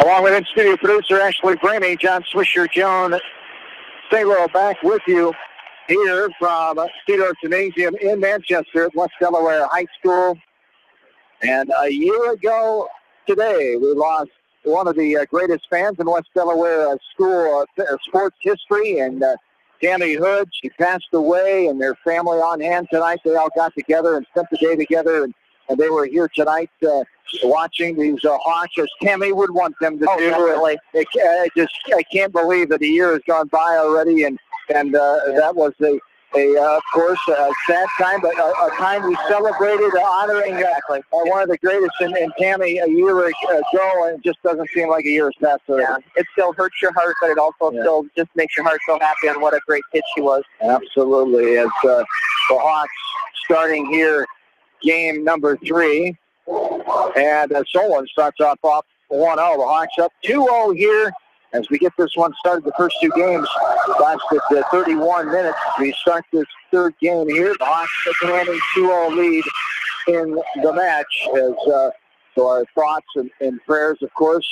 Along with in-studio producer Ashley Bramey, John Swisher, Joan Stalo back with you here from Cedar Gymnasium in Manchester at West Delaware High School. And a year ago today, we lost one of the greatest fans in West Delaware school sports history, and Tammy Hood. She passed away, and their family on hand tonight. They all got together and spent the day together, and they were here tonight watching these Hawks, as Tammy would want them to do. Definitely. I can't believe that a year has gone by already, and that was of course, a sad time, but a time we celebrated honoring one of the greatest in Tammy a year ago, and it just doesn't seem like a year has passed already. Yeah, it still hurts your heart, but it also still just makes your heart so happy on what a great kid she was. Absolutely. As the Hawks starting here, game number 3, and Solon starts off 1-0. The Hawks up 2-0 here. As we get this one started, the first 2 games lasted 31 minutes. We start this third game here. The Hawks a commanding 2-0 lead in the match. So our thoughts and prayers, of course,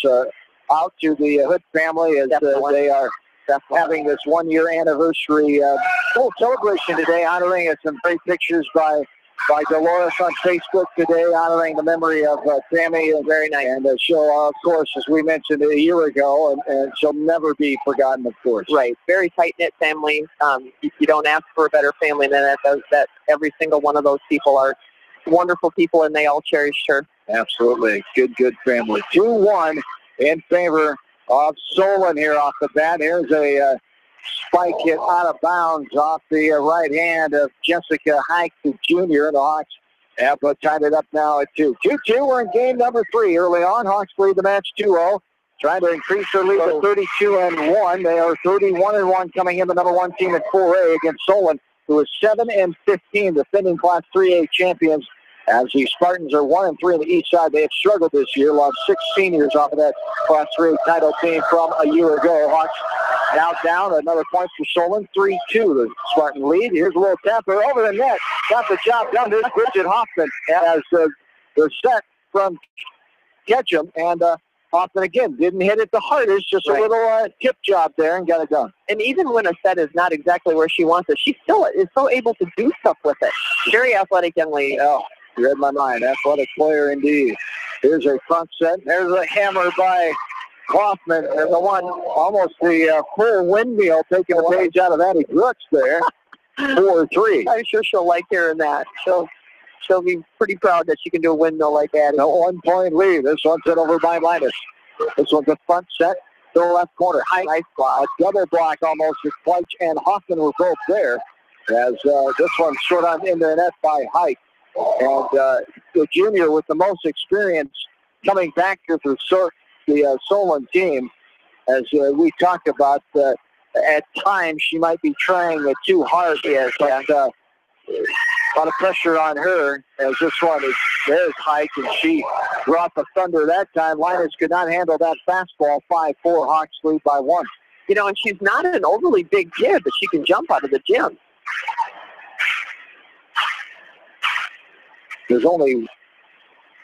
out to the Hood family as they are having this 1-year anniversary full celebration today, honoring some great pictures by Dolores on Facebook today, honoring the memory of Tammy. Very nice. And she'll, of course, as we mentioned a year ago, and she'll never be forgotten, of course. Right. Very tight-knit family. You don't ask for a better family than that. Every single one of those people are wonderful people, and they all cherished her. Absolutely. Good family. 2-1 in favor of Solon here off the bat. Here's a spike hit out of bounds off the right hand of Jessica Hike, the junior. The Hawks have tied it up now at 2. 2-2. We're in game number 3. Early on, Hawks lead the match 2-0. Trying to increase their lead to 32-1. They are 31-1 coming in the number 1 team in 4A against Solon, who is 7-15, defending Class 3A champions. As the Spartans are 1-3 on the east side, they have struggled this year, lost 6 seniors off of that Class 3A title team from a year ago. Hawks now down, another point for Solon, 3-2, the Spartan lead. Here's a little tapper over the net, got the job done. There's Bridget Hoffman as the set from Ketchum, and Hoffman again didn't hit it the hardest, just a little tip job there and got it done. And even when a set is not exactly where she wants it, she still is so able to do stuff with it. Very athletic young lady. Oh, you read my mind. Athletic player indeed. Here's a front set. There's a hammer by Hoffman. There's the one, almost the full windmill, taking a page out of Addie Brooks there. 4-3. I'm sure she'll like hearing that. She'll be pretty proud that she can do a windmill like that. No 1-point lead. This one's set over by Linus. This one's a front set to the left corner. Nice block. Double block almost with Fleich and Hoffman were both there. As this one's short on into the net by Hike. And the junior with the most experience coming back to the Solon team. As we talked about, at times she might be trying too hard. Yes, but a lot of pressure on her as this one is, there's Hike, and she brought the thunder that time. Linus could not handle that fastball. 5-4, Hawks lead by 1. You know, and she's not an overly big kid, but she can jump out of the gym. There's only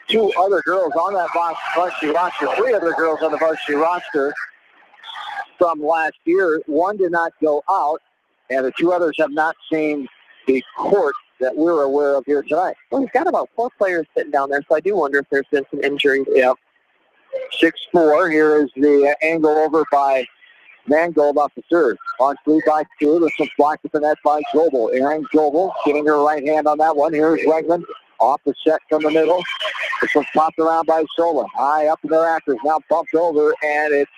2 other girls on that varsity roster, 3 other girls on the varsity roster from last year. 1 did not go out, and the 2 others have not seen the court that we're aware of here tonight. Well, he's got about 4 players sitting down there, so I do wonder if there's been some injuries. Yep. 6-4. Here is the angle over by Mangold off the serve. Hawks lead by 2. This one's blocked at the net by Goebel. Aaron Goebel getting her right hand on that one. Here's Wegman off the set from the middle. This one's popped around by Solon. High up in their rafters. Now bumped over, and it's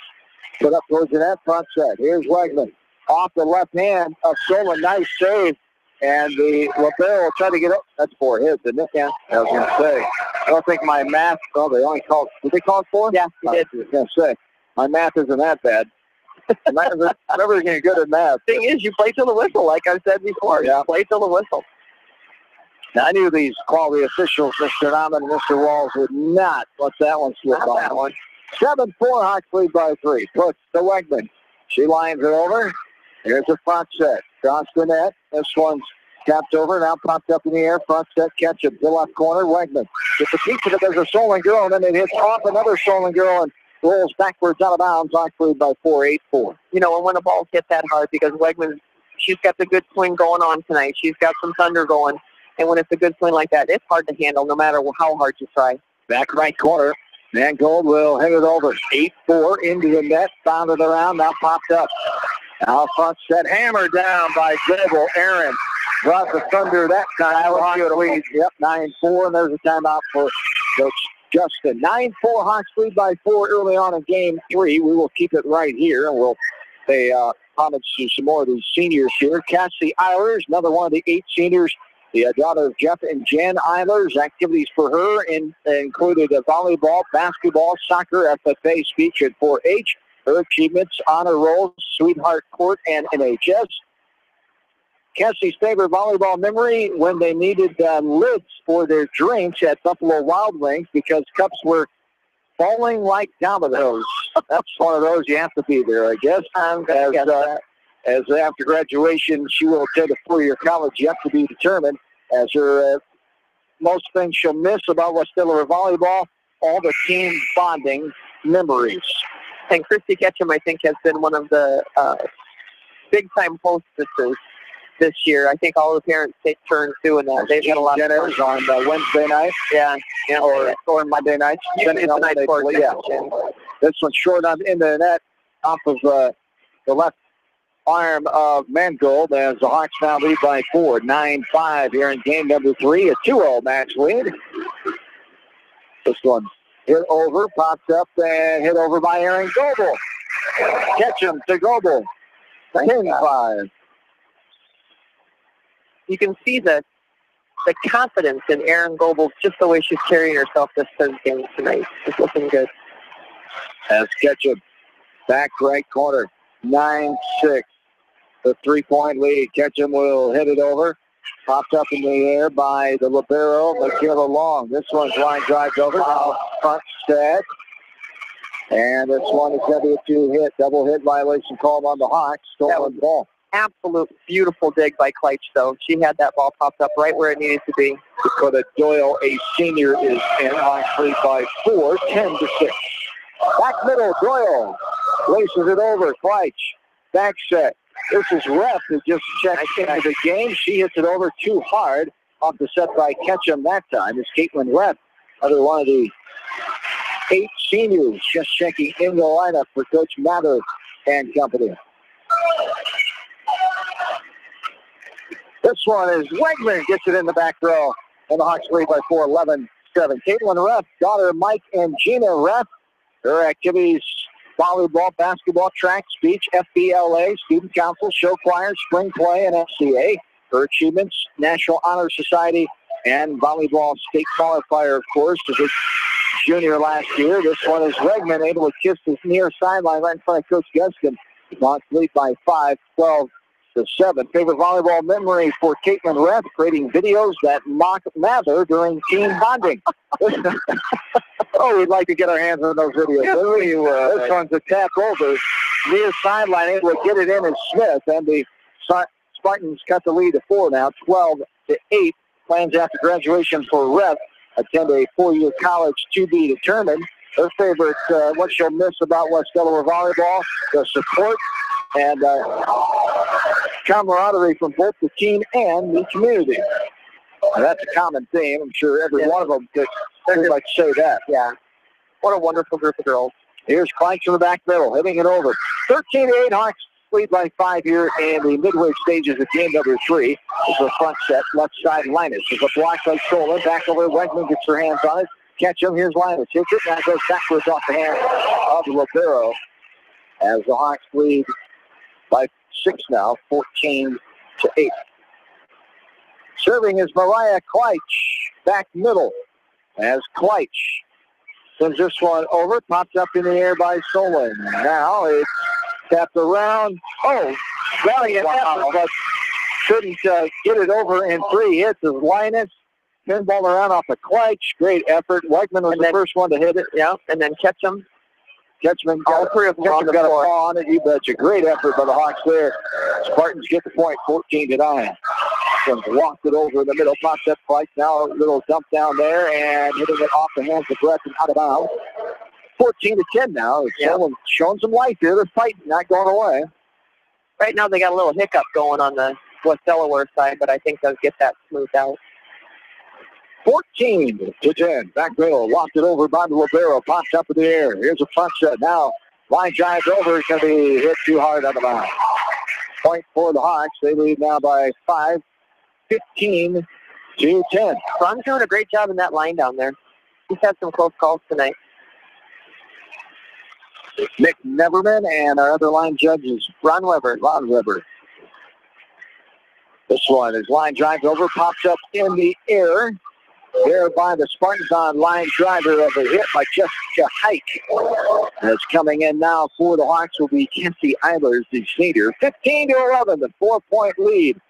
put up towards the net front set. Here's Wegman off the left hand of Solon. Nice save. And the libero will try to get up. That's 4 hits, isn't it? Yeah. I was going to say. I don't think my math, well, they only called, did they call it 4? Yeah, they did. I was going to say, my math isn't that bad. I'm never getting good at math. Thing is, you play till the whistle, like I said before. Yeah. You play till the whistle. Now, I knew these quality officials, Mr. Nauman and Mr. Walls, would not let that one slip by. That one. 7-4, Hawks lead by 3. Puts to Wegman. She lines it over. Here's a front set. Across the net. This one's tapped over. Now popped up in the air. Front set catch it. The left corner. Wegman gets a piece of it. There's a Solon girl, and then it hits off another Solon girl and rolls backwards out of bounds. Hawks lead by 4, 8-4. You know, and when the ball hit that hard, because Wegman, she's got the good swing going on tonight. She's got some thunder going. And when it's a good swing like that, it's hard to handle no matter how hard you try. Back right corner. Mangold will hit it over. 8-4 into the net. Found it around. Now popped up. Now front set. Hammered down by Goebel. Aaron brought the thunder that time. Yep, 9-4. And there's a timeout for Coach Justin. 9-4. Hawks lead by 4 early on in game 3. We will keep it right here, and we'll pay homage to some more of these seniors here. Cassie Eilers, another one of the 8 seniors. The daughter of Jeff and Jen Eilers. Activities for her included volleyball, basketball, soccer, FFA, speech, and 4-H. Her achievements, honor rolls, Sweetheart Court, and NHS. Cassie's favorite volleyball memory when they needed lids for their drinks at Buffalo Wild Wings because cups were falling like dominoes. That's one of those you have to be there, I guess. As after graduation, she will attend a 4-year college yet to be determined. As her most things she'll miss about West Delaware volleyball, all the team bonding memories. And Christy Ketchum, I think, has been one of the big-time hostesses this year. I think all the parents take turns doing that. They've had a lot of fun. On Wednesday night. Yeah, or Monday night. It's the night before. Yeah. This one's short on into the net off of the left arm of Mangold as the Hawks now lead by 4, 9-5 here in game number 3, a 2-0 match lead. This one hit over, popped up, and hit over by Aaron Goebel. Ketchum to Goebel. 10-5. You can see the confidence in Aaron Goebel, just the way she's carrying herself this third game tonight. It's looking good. As Ketchum back right corner, 9-6. The 3-point lead. Ketchum will hit it over. Popped up in the air by the libero, Michaela Long. This one's line drives over. Now front set. And this one is going to be a 2-hit. Double hit violation called on the Hawks. Stolen ball. Absolute beautiful dig by Kleitch, though. She had that ball popped up right where it needed to be. Dakota Doyle, a senior, is in. Hawks lead by 4, 10-6. Back middle, Doyle laces it over. Kleitch. Back set. This is Ref who just checked into the game. She hits it over too hard off the set by Ketchum that time. It's Caitlin Ref, another one of the 8 seniors just checking in the lineup for Coach Mather and company. This one is Wegman gets it in the back row, and the Hawks lead by 4, 11-7. Caitlin Ref, daughter Mike and Gina Ref. Her activities: volleyball, basketball, track, speech, FBLA, student council, show choir, spring play, and FCA. Her achievements: National Honor Society and volleyball state qualifier, of course, as a junior last year. This one is Wegman able to kiss his near sideline right in front of Coach Guskin. Hawks lead by 5, 12-7. Favorite volleyball memory for Caitlin Ref: creating videos that mock Mather during team bonding. Oh, we'd like to get our hands on those videos. Yeah, this one's a tap over. Near sideline, able to get it in is Smith, and the Spartans cut the lead to 4 now, 12-8. Plans after graduation for Ref: attend a 4-year college to be determined. Her favorite, what she'll miss about West Delaware volleyball: the support and camaraderie from both the team and the community. And that's a common theme. I'm sure every one of them could like to say that. Yeah. What a wonderful group of girls. Here's Kleitz in the back middle, hitting it over. 13-8, Hawks lead by 5 here in the midway stages of game number 3. This is a front set, left side Linus. There's a block by Solon. Back over, Wegman gets her hands on it. Catch him, here's Linus. Hits it, now goes backwards off the hand of Libero. As the Hawks lead by 6 now, 14-8. Serving is Mariah Kleitz, back middle. As Kleitz sends this one over, popped up in the air by Solon. Now it's tapped around. Oh, valiant effort, but couldn't get it over in 3 hits as Linus. Pinball around off of Kleitz. Great effort. Wegman was the first one to hit it. Yeah, and then Ketchum. Ketchum got a paw on it. You betcha. Great effort by the Hawks there. Spartans get the point, 14-9. Walked it over in the middle. Pops up Kleitz. Now a little dump down there and hitting it off the hands of Brett and out of bounds. 14-10 now. Someone's showing some life here. They're fighting, not going away. Right now they got a little hiccup going on the West Delaware side, but I think they'll get that smoothed out. 14-10. Back middle. Locked it over by the Libero. Pops up in the air. Here's a front set. Now line drive over. It's going to be hit too hard out of bounds. Point for the Hawks. They lead now by 5. 15-10. Ron's doing a great job in that line down there. He's had some close calls tonight. Nick Neverman and our other line judge is Ron Weber. This one is line drive over, pops up in the air. There by the Spartans on line driver of a hit by Jessica Hike. That's coming in now for the Hawks will be Kenzie Eilers, the senior. 15-11, the 4-point lead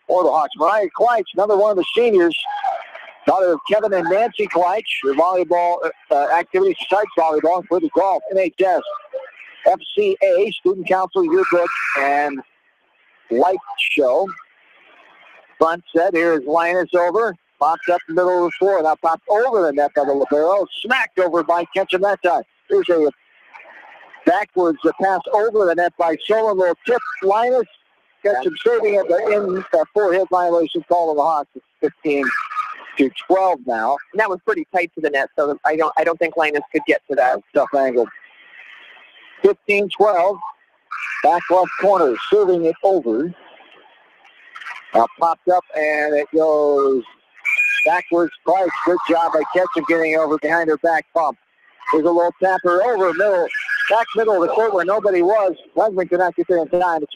for the Hawks. Mariah Kleitz, another one of the seniors. Daughter of Kevin and Nancy Kleitz. Their volleyball activities besides volleyball include golf, NHS, FCA, Student Council Yearbook, and Light Show. Front set, here is Linus over. Pops up the middle of the floor. Now pops over the net by the Libero. Smacked over by Ketchum that time. Here's a backwards pass over the net by Solon. Little tip. Linus. Ketchum serving at the end. 4-hit violation call on the Hawks. It's 15-12 now. And that was pretty tight to the net, so I don't think Linus could get to that. Tough angle. 15-12. Back left corner. Serving it over. Now popped up and it goes backwards twice. Good job by Ketchum getting over behind her back pump. There's a little tapper over middle, back middle of the court where nobody was. Wegman could not get there in time. It's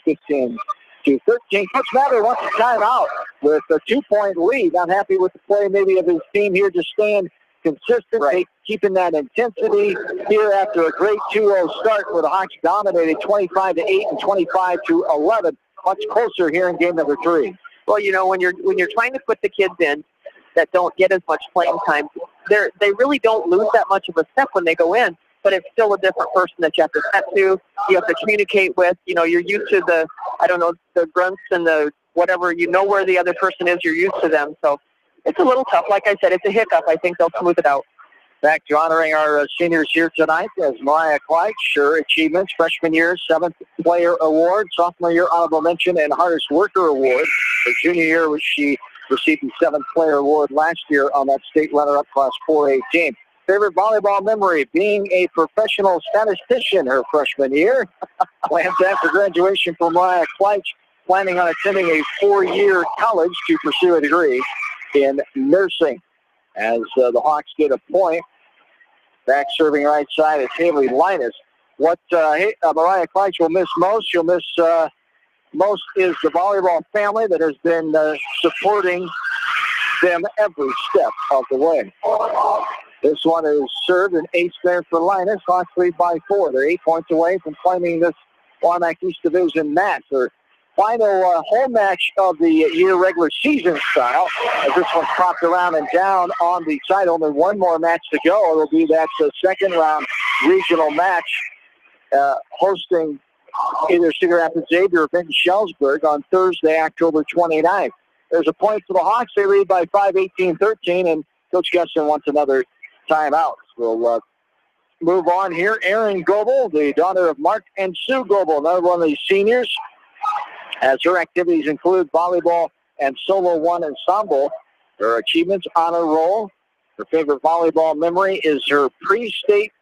15-13. Coach Mather wants a timeout with a 2-point lead. Not happy with the play maybe of his team here, just staying consistent, keeping that intensity here after a great 2-0 start where the Hawks dominated 25-8 and 25-11. Much closer here in game number 3. Well, you know, when you're trying to put the kids in that don't get as much playing time, they really don't lose that much of a step when they go in, but it's still a different person that you have to step to, you have to communicate with. You know, you're used to the grunts and the whatever, you know where the other person is, you're used to them. So it's a little tough. Like I said, it's a hiccup. I think they'll smooth it out. Back to honoring our seniors here tonight as Mariah Kleitz, her achievements, freshman year, 7th player award, sophomore year honorable mention, and hardest worker award. Her junior year, which she received the 7th player award last year on that state runner-up class 4A team. Favorite volleyball memory, being a professional statistician her freshman year. Plans after graduation for Mariah Kleitz, planning on attending a 4-year college to pursue a degree in nursing. As the Hawks get a point. Back serving right side is Haley Linus. What Mariah Kleitz will miss most, she'll miss most is the volleyball family that has been supporting them every step of the way. This one is served, an ace there for Linus. Hawks lead by 4. They're 8 points away from claiming this Wamak East Division match. Their final home match of the year regular season style. As this one's popped around and down on the side. Only one more match to go. It'll be that second round regional match hosting either Cedar Rapids Xavier or Benton Schellsburg on Thursday, October 29th. There's a point for the Hawks. They lead by 5, 18-13, and Coach Gusson wants another timeout. We'll move on here. Erin Goebel, the daughter of Mark and Sue Goebel, another one of the seniors, as her activities include volleyball and solo one ensemble. her achievements honor roll. Her favorite volleyball memory is her pre-state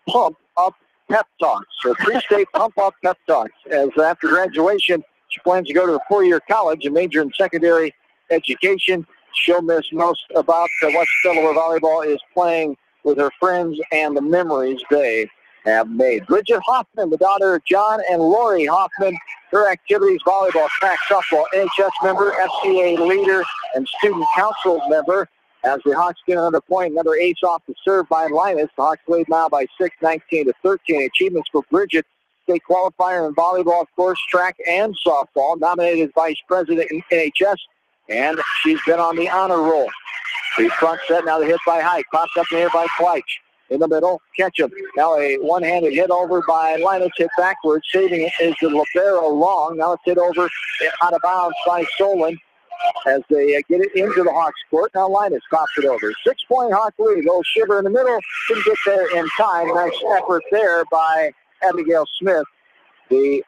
pump-up pep talks. Her pre-state pump-up pep talks. As after graduation, she plans to go to a 4-year college and major in secondary education. She'll miss most about West Delaware volleyball is playing with her friends and the memories they have made. Bridget Hoffman, the daughter of John and Lori Hoffman, her activities, volleyball, track, softball, NHS member, FCA leader, and student council member. As the Hawks get another point, another ace off the serve by Linus. The Hawks lead now by 6, 19-13. Achievements for Bridget, state qualifier in volleyball, of course, track and softball, nominated vice president in NHS, and she's been on the honor roll. The front set, now the hit by Hike. Pops up in here by Kleich. In the middle, Ketchum. Now a one-handed hit over by Linus, hit backwards. Saving it is the libero Long. Now it's hit over out of bounds by Solon as they get it into the Hawks court. Now Linus pops it over. 6-point Hawk lead. Little shiver in the middle. Didn't get there in time. Nice effort there by Abigail Smith, the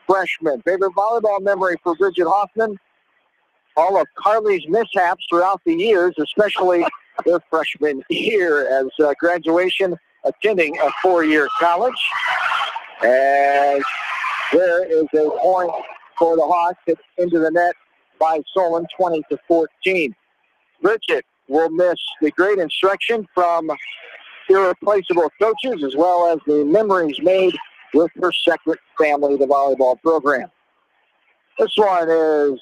freshman. Favorite volleyball memory for Bridget Hoffman? All of Carly's mishaps throughout the years, especially their freshman year as graduation, attending a 4-year college. And there is a point for the Hawks. Hit into the net by Solon, 20-14. Bridget will miss the great instruction from irreplaceable coaches as well as the memories made with her second family, the volleyball program. This one is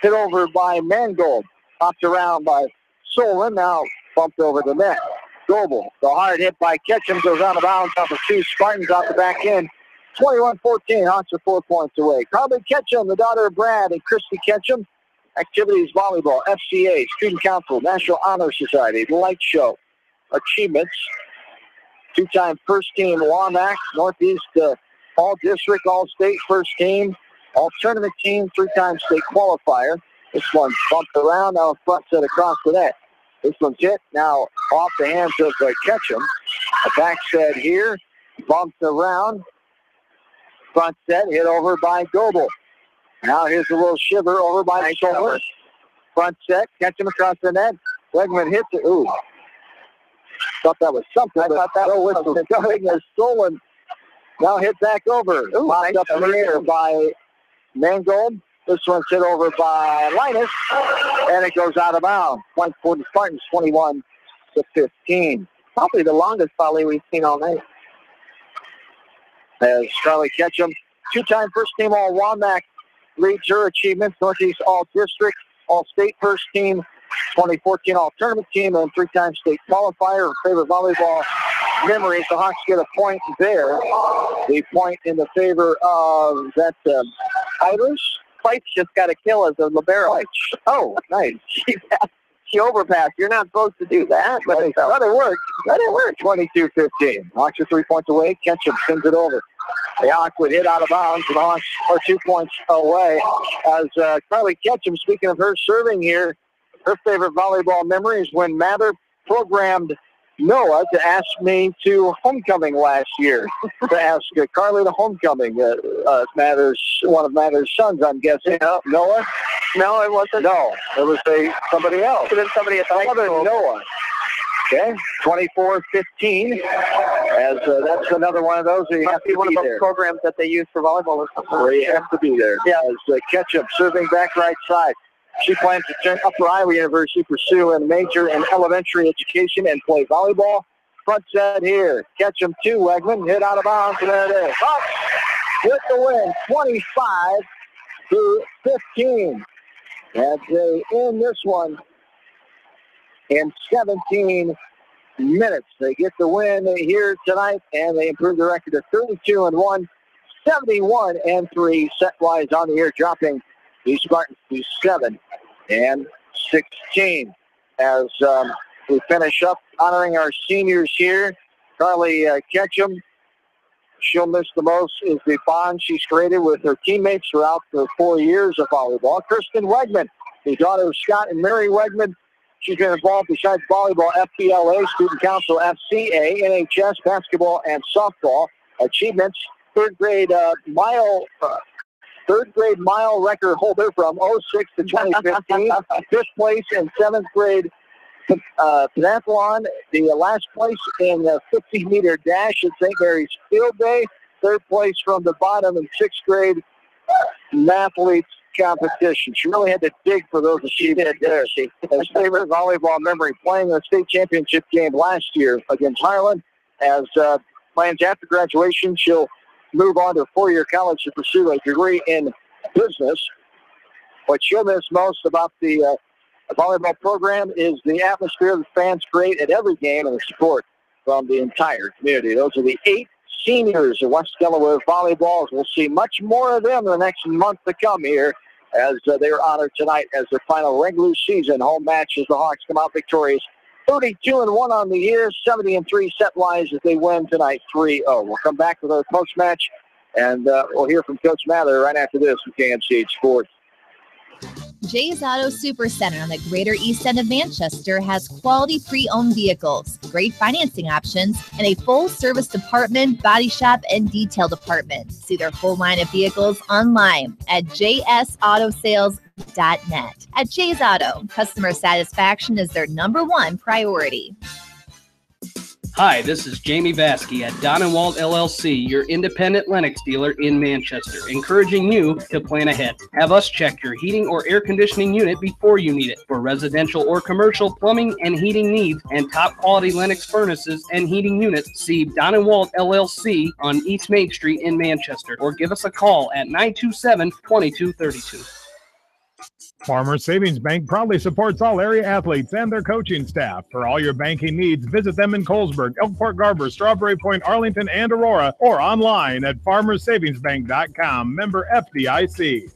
hit over by Mangold, popped around by Solon, now bumped over the net. Goebel, the hard hit by Ketchum, goes out of bounds off of 2 Spartans off the back end. 21-14, Hawks are 4 points away. Carly Ketchum, the daughter of Brad and Christy Ketchum. Activities, volleyball, FCA, Student Council, National Honor Society, Light Show. Achievements, 2-time first team Womack, Northeast All-District, All-State first team, All-Tournament team, 3-time state qualifier. This one's bumped around, now front set across the net. This one's hit, now off the hands of Ketchum. A back set here, bumped around. Front set, hit over by Goebel. Now here's a little shiver over by Solon. Front set, Ketchum across the net. Wegman hits it. Ooh. Thought that was something. I thought that was going as Solon now hit back over. Ooh, popped up in the air by Mangold. This one's hit over by Linus, and it goes out of bounds. Point for the Spartans, 21-15. Probably the longest volley we've seen all night. As Charlie Ketchum, 2-time first team All-Womack, leads her achievements. Northeast All-District, All-State first team, 2014 All-Tournament team, and 3-time state qualifier. Her favorite volleyball memories. The Hawks get a point there. The point in the favor of that Irish. Kleich just got a kill as a libero. Oh, nice. She overpassed. You're not supposed to do that, but it worked. Let it work. 22-15. Hawks are 3 points away. Ketchum sends it over. The Hawks would hit out of bounds. The Hawks are 2 points away. As Carly Ketchum, speaking of her serving here, her favorite volleyball memory is when Mather programmed Noah to ask me to homecoming last year, to ask Carly to homecoming. One of Mather's sons, I'm guessing. Noah? No, it wasn't. No, it was somebody else. It was somebody at the high school. Noah. Okay, 24-15. As that's another one of those that you have to be one of those there. Programs that they use for volleyball or something. Where you have to be there. Yeah. As Ketchum serving back right side. She plans to turn Upper Iowa University, pursue a major in elementary education, and play volleyball. Front set here. Ketchum 2, Wegman. Hit out of bounds, and there it is. Hawks with the win, 25-15. As they end this one in 17 minutes. They get the win here tonight, and they improve the record to 32-1, 71-3 set-wise on the year, dropping the Spartans to 7-16. As we finish up honoring our seniors here, Carly Ketchum, she'll miss the most is the bond she's created with her teammates throughout the 4 years of volleyball. Kristen Wegman, the daughter of Scott and Mary Wegman, she's been involved besides volleyball, FBLA, Student Council, FCA, NHS, basketball, and softball. Achievements, third grade third grade mile record holder from 06 to 2015. Fifth place in seventh grade pentathlon. The last place in the 50-meter dash at St. Mary's Field Day. Third place from the bottom in sixth grade athletes competition. She really had to dig for those achievements there. She has favorite volleyball memory playing the state championship game last year against Harlan. As plans after graduation, she'll move on to a four-year college to pursue a degree in business. What she'll miss most about the volleyball program is the atmosphere the fans create at every game and the support from the entire community. Those are the 8 seniors of West Delaware Volleyball. We'll see much more of them in the next month to come here as they are honored tonight as their final regular season home match as the Hawks come out victorious 32-1 on the year, 70-3 set-wise as they win tonight 3-0. We'll come back with our post-match, and we'll hear from Coach Mather right after this from KMCH Sports. Jay's Auto Supercenter on the Greater East End of Manchester has quality pre-owned vehicles, great financing options, and a full-service department, body shop, and detail department. See their full line of vehicles online at jsautosales.net. At Jay's Auto, customer satisfaction is their #1 priority. Hi, this is Jamie Vasky at Don & Walt LLC, your independent Lennox dealer in Manchester, encouraging you to plan ahead. Have us check your heating or air conditioning unit before you need it. For residential or commercial plumbing and heating needs and top quality Lennox furnaces and heating units, see Don & Walt LLC on East Main Street in Manchester, or give us a call at 927-2232. Farmers Savings Bank proudly supports all area athletes and their coaching staff. For all your banking needs, visit them in Colesburg, Elkport Garber, Strawberry Point, Arlington, and Aurora, or online at farmersavingsbank.com. Member FDIC.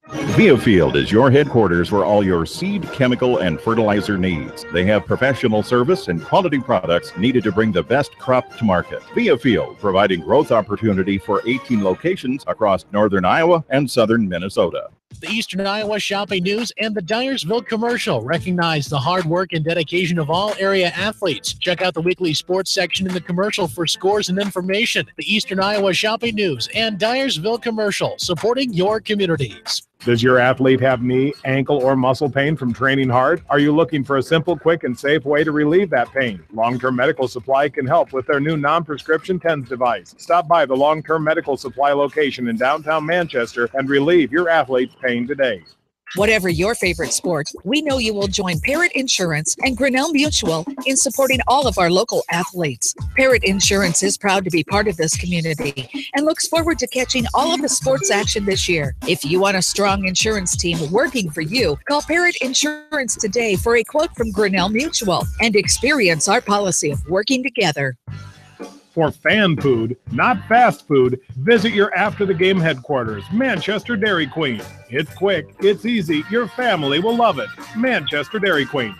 Viafield is your headquarters for all your seed, chemical, and fertilizer needs. They have professional service and quality products needed to bring the best crop to market. Viafield, providing growth opportunity for 18 locations across northern Iowa and southern Minnesota. The Eastern Iowa Shopping News and the Dyersville Commercial recognize the hard work and dedication of all area athletes. Check out the weekly sports section in the commercial for scores and information. The Eastern Iowa Shopping News and Dyersville Commercial, supporting your communities. Does your athlete have knee, ankle, or muscle pain from training hard? Are you looking for a simple, quick, and safe way to relieve that pain? Long-Term Medical Supply can help with their new non-prescription TENS device. Stop by the Long-Term Medical Supply location in downtown Manchester and relieve your athlete's pain today. Whatever your favorite sport, we know you will join Parrott Insurance and Grinnell Mutual in supporting all of our local athletes. Parrott Insurance is proud to be part of this community and looks forward to catching all of the sports action this year. If you want a strong insurance team working for you, call Parrott Insurance today for a quote from Grinnell Mutual and experience our policy of working together. For fan food, not fast food, visit your after-the-game headquarters, Manchester Dairy Queen. It's quick, it's easy, your family will love it. Manchester Dairy Queen.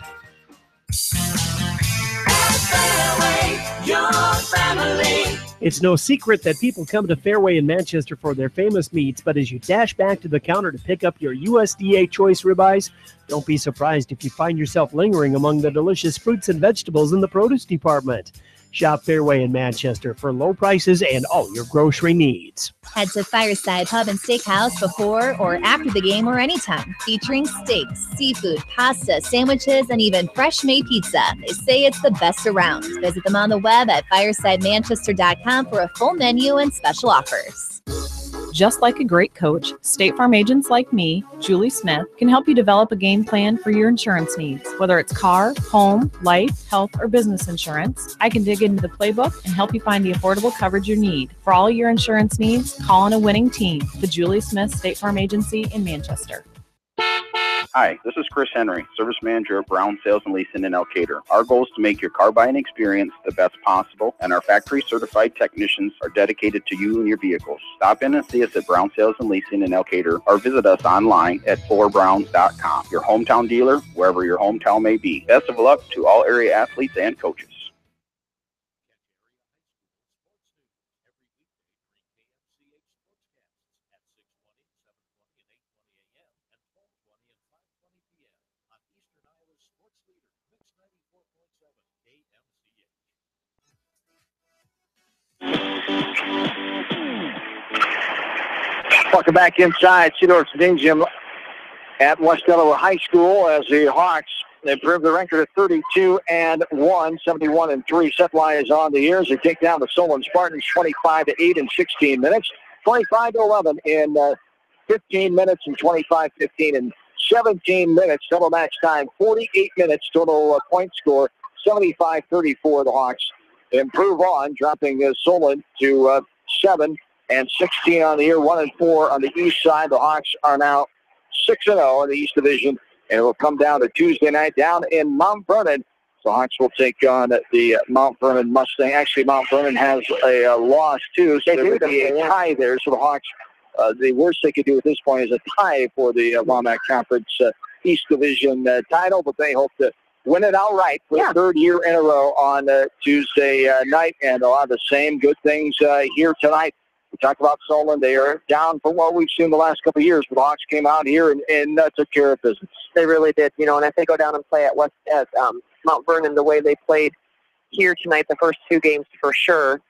Your family. It's no secret that people come to Fairway in Manchester for their famous meats, but as you dash back to the counter to pick up your USDA choice ribeyes, don't be surprised if you find yourself lingering among the delicious fruits and vegetables in the produce department. Shop Fairway in Manchester for low prices and all your grocery needs. Head to Fireside Pub and Steakhouse before or after the game or anytime, featuring steaks, seafood, pasta, sandwiches, and even fresh-made pizza. They say it's the best around. Visit them on the web at firesidemanchester.com for a full menu and special offers. Just like a great coach, State Farm agents like me, Julie Smith, can help you develop a game plan for your insurance needs. Whether it's car, home, life, health, or business insurance, I can dig into the playbook and help you find the affordable coverage you need. For all your insurance needs, call on a winning team. The Julie Smith State Farm Agency in Manchester. Hi, this is Chris Henry, Service Manager of Brown Sales and Leasing in Elkader. Our goal is to make your car buying experience the best possible, and our factory-certified technicians are dedicated to you and your vehicles. Stop in and see us at Brown Sales and Leasing in Elkader, or visit us online at FullerBrowns.com. Your hometown dealer, wherever your hometown may be. Best of luck to all area athletes and coaches. Welcome back inside Cedar Gymnasium at West Delaware High School as the Hawks improve the record to 32-1, 71-3. Set line is on the ears. They take down the Solon Spartans 25-8 in 16 minutes, 25-11 in 15 minutes, and 25-15 in 17 minutes. Total match time 48 minutes. Total point score 75-34. The Hawks improve on, dropping Solon to 7-16 on the year, 1-4 on the east side. The Hawks are now 6-0 in the East Division, and it will come down to Tuesday night down in Mount Vernon. The Hawks will take on the Mount Vernon Mustang. Actually, Mount Vernon has a loss, too, so there would be a tie there. So the Hawks, the worst they could do at this point is a tie for the WAMAC Conference East Division title, but they hope to win it outright for the third year in a row on Tuesday night, and a lot of the same good things here tonight. We talked about Solon. They are down from what we've seen the last couple of years, but the Hawks came out here and took care of business. They really did, and if they go down and play at Mount Vernon the way they played here tonight, the first two games for sure,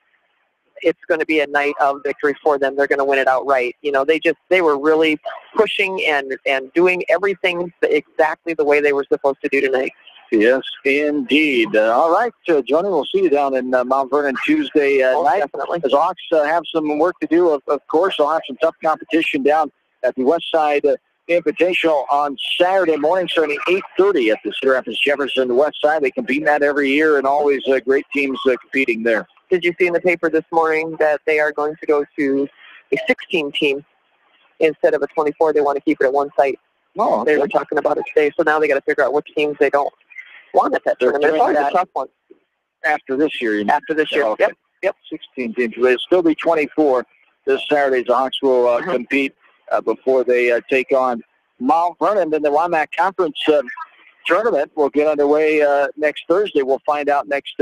it's going to be a night of victory for them. They're going to win it outright. They were really pushing and doing everything exactly the way they were supposed to do tonight. Yes, indeed. All right, Johnny, we'll see you down in Mount Vernon Tuesday night. Definitely. As Hawks have some work to do, of course. They'll have some tough competition down at the West Side Invitational on Saturday morning, starting at 8:30 at the Cedar Rapids Jefferson West Side. They compete in that every year, and always great teams competing there. Did you see in the paper this morning that they are going to go to a 16 team instead of a 24? They want to keep it at one site. Oh, okay. They were talking about it today, so now they got to figure out which teams they don't want at that tournament. It's always a tough one. After this year, After this year, okay. Yep, 16 teams. They'll still be 24 this Saturday. The Hawks will compete before they take on Mount Vernon. Then the WAMAC Conference tournament will get underway next Thursday. We'll find out next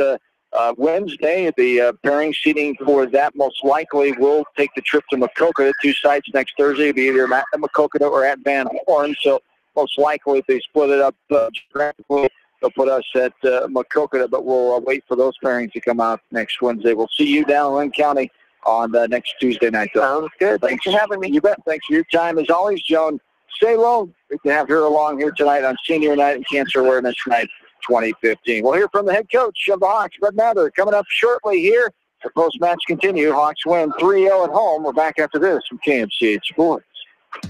Wednesday. The pairing seating for that most likely will take the trip to Maquoketa. Two sites next Thursday will be either at Maquoketa or at Van Horn. So most likely if they split it up geographically, they'll put us at Maquoketa, but we'll wait for those pairings to come out next Wednesday. We'll see you down in Lynn County on next Tuesday night. Sounds good. Thanks for having me. You bet. Thanks for your time as always, Joan. Stay low. Great to have her along here tonight on Senior Night and Cancer Awareness Night 2015. We'll hear from the head coach of the Hawks, Brett Mather, coming up shortly here. The post-match continue. Hawks win 3-0 at home. We're back after this from KMCH Sports.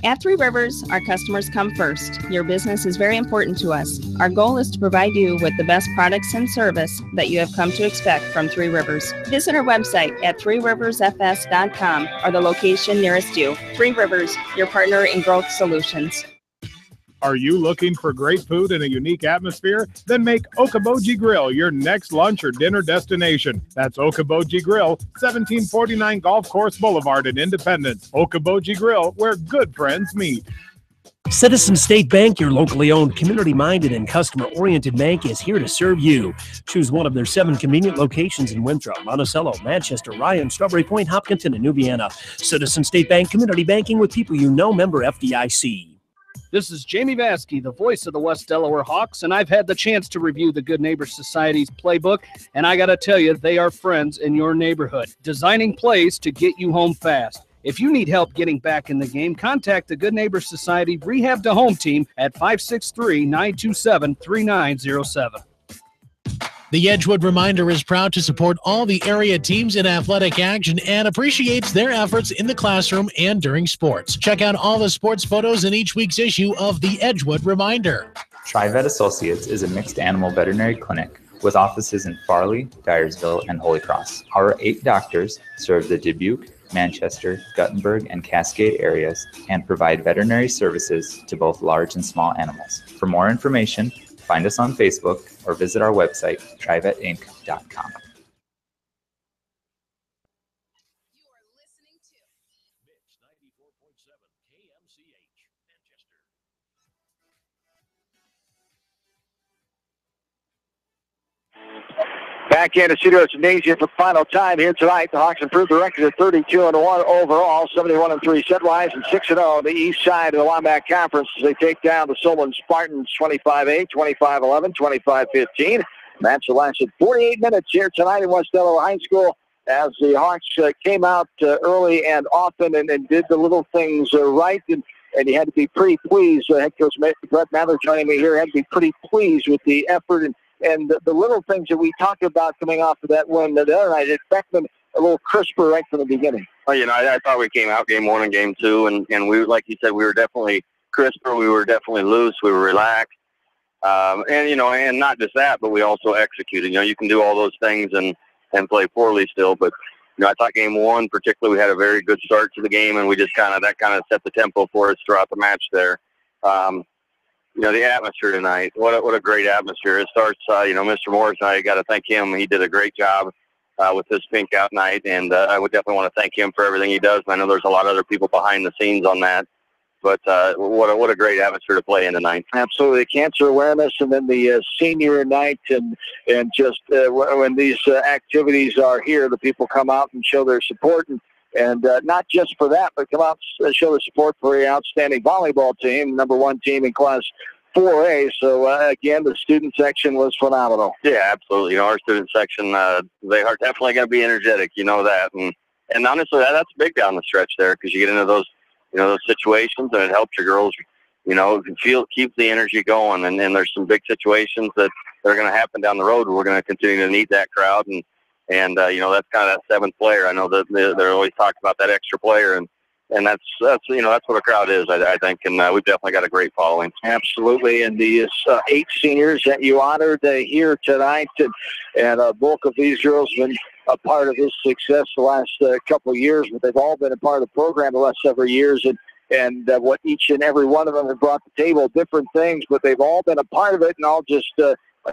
At Three Rivers, our customers come first. Your business is very important to us. Our goal is to provide you with the best products and service that you have come to expect from Three Rivers. Visit our website at threeriversfs.com or the location nearest you. Three Rivers, your partner in growth solutions. Are you looking for great food in a unique atmosphere? Then make Okoboji Grill your next lunch or dinner destination. That's Okoboji Grill, 1749 Golf Course Boulevard in Independence. Okoboji Grill, where good friends meet. Citizen State Bank, your locally owned, community-minded, and customer-oriented bank, is here to serve you. Choose one of their 7 convenient locations in Winthrop, Monticello, Manchester, Ryan, Strawberry Point, Hopkinton, and New Vienna. Citizen State Bank, community banking with people you know, member FDIC. This is Jamie Vaskey, the voice of the West Delaware Hawks, and I've had the chance to review the Good Neighbor Society's playbook, and I got to tell you, they are friends in your neighborhood, designing plays to get you home fast. If you need help getting back in the game, contact the Good Neighbor Society Rehab to Home team at 563-927-3907. The Edgewood Reminder is proud to support all the area teams in athletic action and appreciates their efforts in the classroom and during sports. Check out all the sports photos in each week's issue of the Edgewood Reminder. TriVet Associates is a mixed animal veterinary clinic with offices in Farley, Dyersville, and Holy Cross. Our 8 doctors serve the Dubuque, Manchester, Guttenberg, and Cascade areas and provide veterinary services to both large and small animals. For more information, find us on Facebook or visit our website, trivetinc.com. Back into Cedar Gymnasium for the final time here tonight. The Hawks improved the record to 32-1 overall, 71-3 set-wise, and 6-0 on the east side of the WAMAC Conference as they take down the Solon Spartans 25-8, 25-11, 25-15. Match lasted 48 minutes here tonight in West Delaware High School. as the Hawks came out early and often and did the little things right. And you had to be pretty pleased. Head coach Brett Mather joining me here had to be pretty pleased with the effort and the little things that we talked about coming off of that win the other night. It Beckman a little crisper right from the beginning. Well, I thought we came out game 1 and game 2, and we, like you said, we were definitely crisper. We were definitely loose. We were relaxed. And not just that, but we also executed. You can do all those things and play poorly still, but I thought game 1 particularly we had a very good start to the game, and we just kind of set the tempo for us throughout the match there. The atmosphere tonight, what a great atmosphere. It starts, Mr. Morris, I got to thank him. He did a great job with this pink out night, and I would definitely want to thank him for everything he does. And I know there's a lot of other people behind the scenes on that. But what a great atmosphere to play in tonight. Absolutely. Cancer awareness, and then the senior night, and just when these activities are here, the people come out and show their support, and not just for that, but come out and show their support for the outstanding volleyball team, number 1 team in Class 4A. So, again, the student section was phenomenal. Yeah, absolutely. Our student section, they are definitely going to be energetic. You know that. And honestly, that's big down the stretch there, because you get into those those situations, and it helps your girls, keep the energy going. And there's some big situations that are going to happen down the road. We're going to continue to need that crowd. And that's kind of that 7th player. I know that they're always talking about that extra player, and that's what a crowd is, I think. And we've definitely got a great following. Absolutely. And these 8 seniors that you honored here tonight, and a bulk of these girls have been a part of his success the last couple of years, but they've all been a part of the program the last several years, and what each and every one of them have brought to the table, different things, but they've all been a part of it, and all just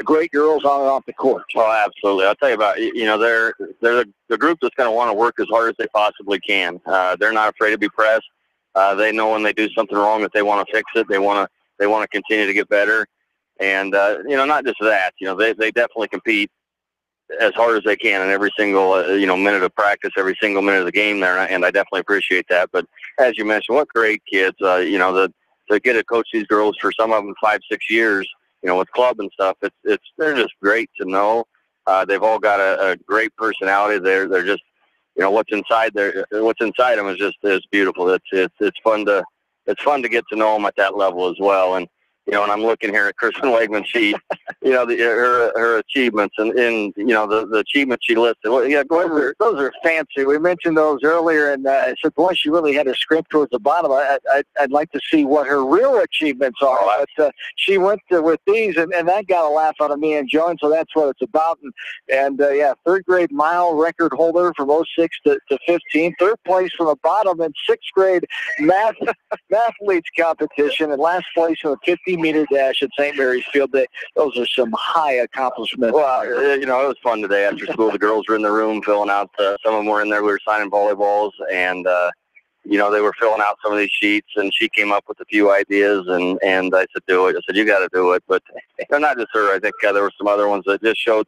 great girls on and off the court. Oh, absolutely. I'll tell you about, they're the group that's going to want to work as hard as they possibly can. They're not afraid to be pressed. They know when they do something wrong that they want to fix it. They want to continue to get better. And, not just that, they definitely compete as hard as they can in every single, minute of practice, every single minute of the game there. And I definitely appreciate that. But as you mentioned, what great kids, to get to coach these girls for some of them 5-6 years, with club and stuff, they're just great to know. They've all got a great personality. They're just, what's inside them is beautiful. It's fun to get to know them at that level as well. And and I'm looking here at Kristen Wegman, her achievements and the achievements she listed. Well, yeah, those are fancy. We mentioned those earlier, and I said, boy, she really had her script towards the bottom. I'd like to see what her real achievements are. But she went with these, and that got a laugh out of me and Joan, so that's what it's about. And 3rd grade mile record holder from 06 to 15, 3rd place from the bottom in 6th grade mathletes competition, and last place in the 50-meter dash at St. Mary's Field. Those are some high accomplishments. Well, it was fun today after school. The girls were in the room filling out, some of them were in there. We were signing volleyballs, and, they were filling out some of these sheets, and she came up with a few ideas, and I said, do it. I said, you got to do it. But not just her. I think there were some other ones that just showed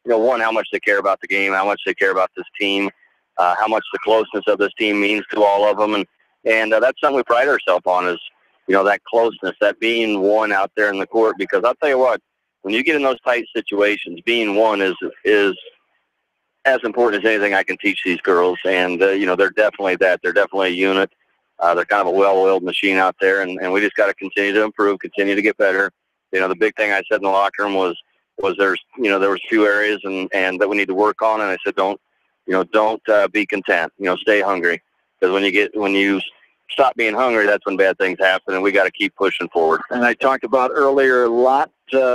one, how much they care about the game, how much they care about this team, how much the closeness of this team means to all of them. And that's something we pride ourselves on is, that closeness, that being one out there in the court. Because I'll tell you what, when you get in those tight situations, being one is as important as anything I can teach these girls. And, they're definitely that. They're definitely a unit. They're kind of a well-oiled machine out there. And we just got to continue to improve, continue to get better. The big thing I said in the locker room was there was a few areas and that we need to work on. And I said, don't be content. Stay hungry. Because when you stop being hungry, that's when bad things happen, and we got to keep pushing forward. And I talked about earlier a lot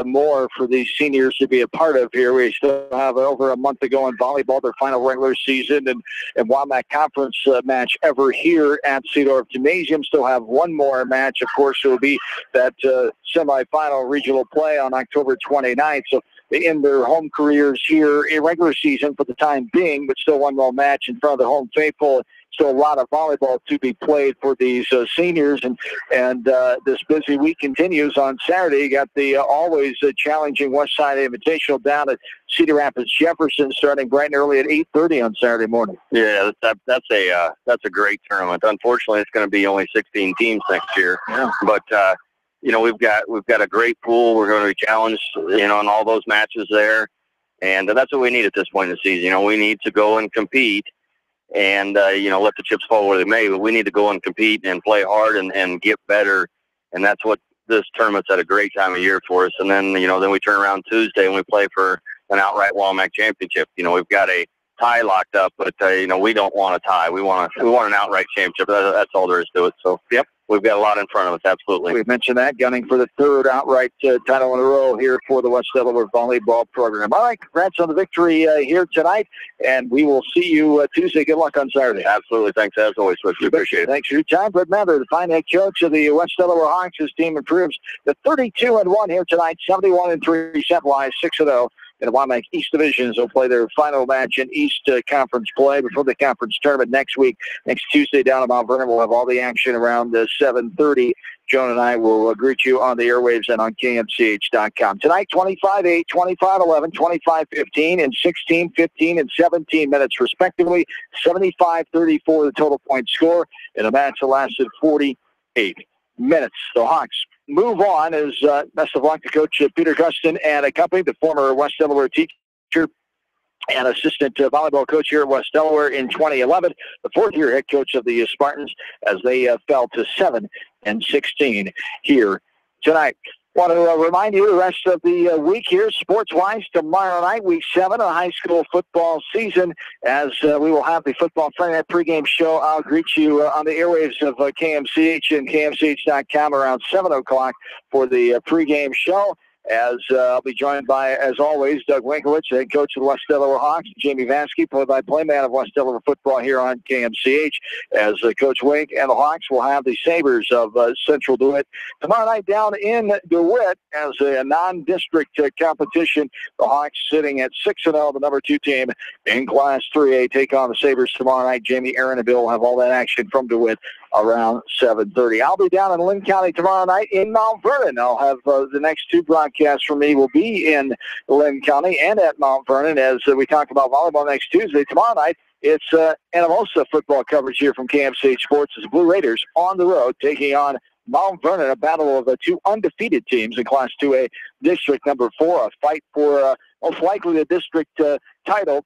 more for these seniors to be a part of here. We still have over a month to go in volleyball, their final regular season, and won that conference match ever here at Cedar Gymnasium. Still have one more match. Of course, it will be that semifinal regional play on October 29th. So they end their home careers here in regular season for the time being, but still one more match in front of the home faithful. Still a lot of volleyball to be played for these seniors, and this busy week continues. On Saturday, you got the always challenging West Side Invitational down at Cedar Rapids Jefferson, starting bright and early at 8:30 on Saturday morning. Yeah, that's a great tournament. Unfortunately, it's going to be only 16 teams next year. Yeah. But we've got a great pool. We're going to be challenged, in all those matches there. And that's what we need at this point in the season. We need to go and compete and, let the chips fall where they may. But we need to go and compete and play hard and get better. And that's what this tournament's at a great time of year for us. And then, then we turn around Tuesday and we play for an outright Walmart championship. We've got a tie locked up, but, we don't want a tie. We want an outright championship. That's all there is to it. So, yep. We've got a lot in front of us, absolutely. We mentioned that, gunning for the third outright title in a row here for the West Delaware volleyball program. All right, congrats on the victory here tonight, and we will see you Tuesday. Good luck on Saturday. Absolutely. Thanks, as always, Swift. We appreciate it. Thanks for your time. Brett Mather, the fine head coach of the West Delaware Hawks. His team improves to 32-1 here tonight, 71-3 set-wise, 6-0. In the Wyoming East Divisions, they'll play their final match in East Conference play before the conference tournament next week. Next Tuesday down at Mount Vernon, we'll have all the action around 7:30. Joan and I will greet you on the airwaves and on KMCH.com. Tonight, 25-8, 25-11, 25-15, and 16, 15, and 17 minutes, respectively. 75-34 the total point score in a match that lasted 48 minutes. The Hawks move on as best of luck to Coach Peter Gustin and a company, the former West Delaware teacher and assistant volleyball coach here at West Delaware in 2011, the fourth-year head coach of the Spartans as they fell to 7-16 here tonight. Want to remind you the rest of the week here, sports-wise, tomorrow night, week 7 of the high school football season, as we will have the Football Friday Night pregame show. I'll greet you on the airwaves of KMCH and KMCH.com around 7 o'clock for the pregame show. As I'll be joined by, as always, Doug Winkowitz, head coach of the West Delaware Hawks, Jamie Vansky, play-by-play man of West Delaware football here on KMCH, as Coach Wink and the Hawks will have the Sabres of Central DeWitt tomorrow night down in DeWitt as a non-district competition. The Hawks sitting at 6-0, the number 2 team in Class 3A, take on the Sabres tomorrow night. Jamie, Aaron, and Bill will have all that action from DeWitt around 7:30. I'll be down in Lynn County tomorrow night in Mount Vernon. I'll have the next 2 broadcasts for me will be in Lynn County and at Mount Vernon as we talk about volleyball next Tuesday. Tomorrow night, it's Anamosa football coverage here from KMCH Sports as Blue Raiders on the road taking on Mount Vernon, a battle of 2 undefeated teams in Class 2A District number 4, a fight for most likely the district title,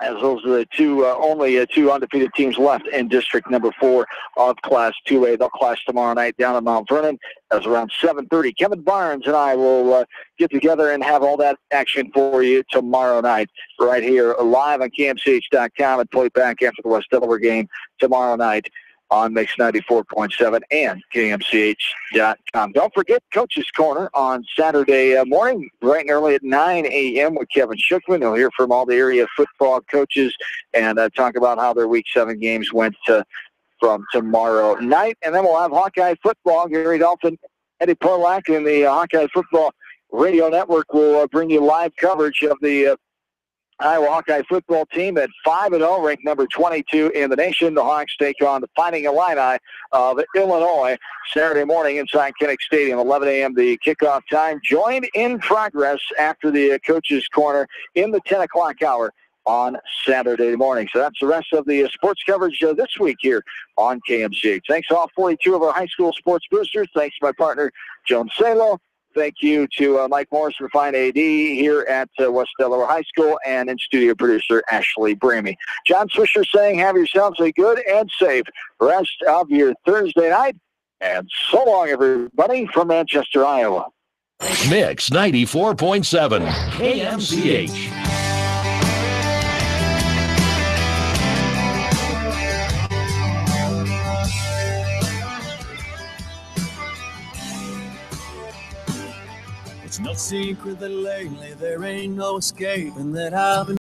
as those are the only 2 undefeated teams left in District number 4 of Class 2A. They'll clash tomorrow night down at Mount Vernon. That's around 7:30. Kevin Barnes and I will get together and have all that action for you tomorrow night right here live on KMCH.com and play back after the West Delaware game tomorrow night on Mix 94.7 and KMCH.com. Don't forget Coach's Corner on Saturday morning, bright and early at 9 a.m. with Kevin Shookman. You'll hear from all the area football coaches and talk about how their Week 7 games went from tomorrow night. And then we'll have Hawkeye football. Gary Dolphin, Eddie Polak, and the Hawkeye Football Radio Network will bring you live coverage of the Iowa Hawkeye football team at 5-0, ranked number 22 in the nation. The Hawks take on the Fighting Illini of Illinois Saturday morning inside Kinnick Stadium, 11 a.m. the kickoff time. Join in progress after the Coach's Corner in the 10 o'clock hour on Saturday morning. So that's the rest of the sports coverage this week here on KMCH. Thanks to all 42 of our high school sports boosters. Thanks to my partner, Joan Salo. Thank you to Mike Morris, for fine AD here at West Delaware High School, and in-studio producer Ashley Bramey. John Swisher saying have yourselves a good and safe rest of your Thursday night. And so long, everybody, from Manchester, Iowa. Mix 94.7 KMCH. It's no secret that lately there ain't no escaping that I've been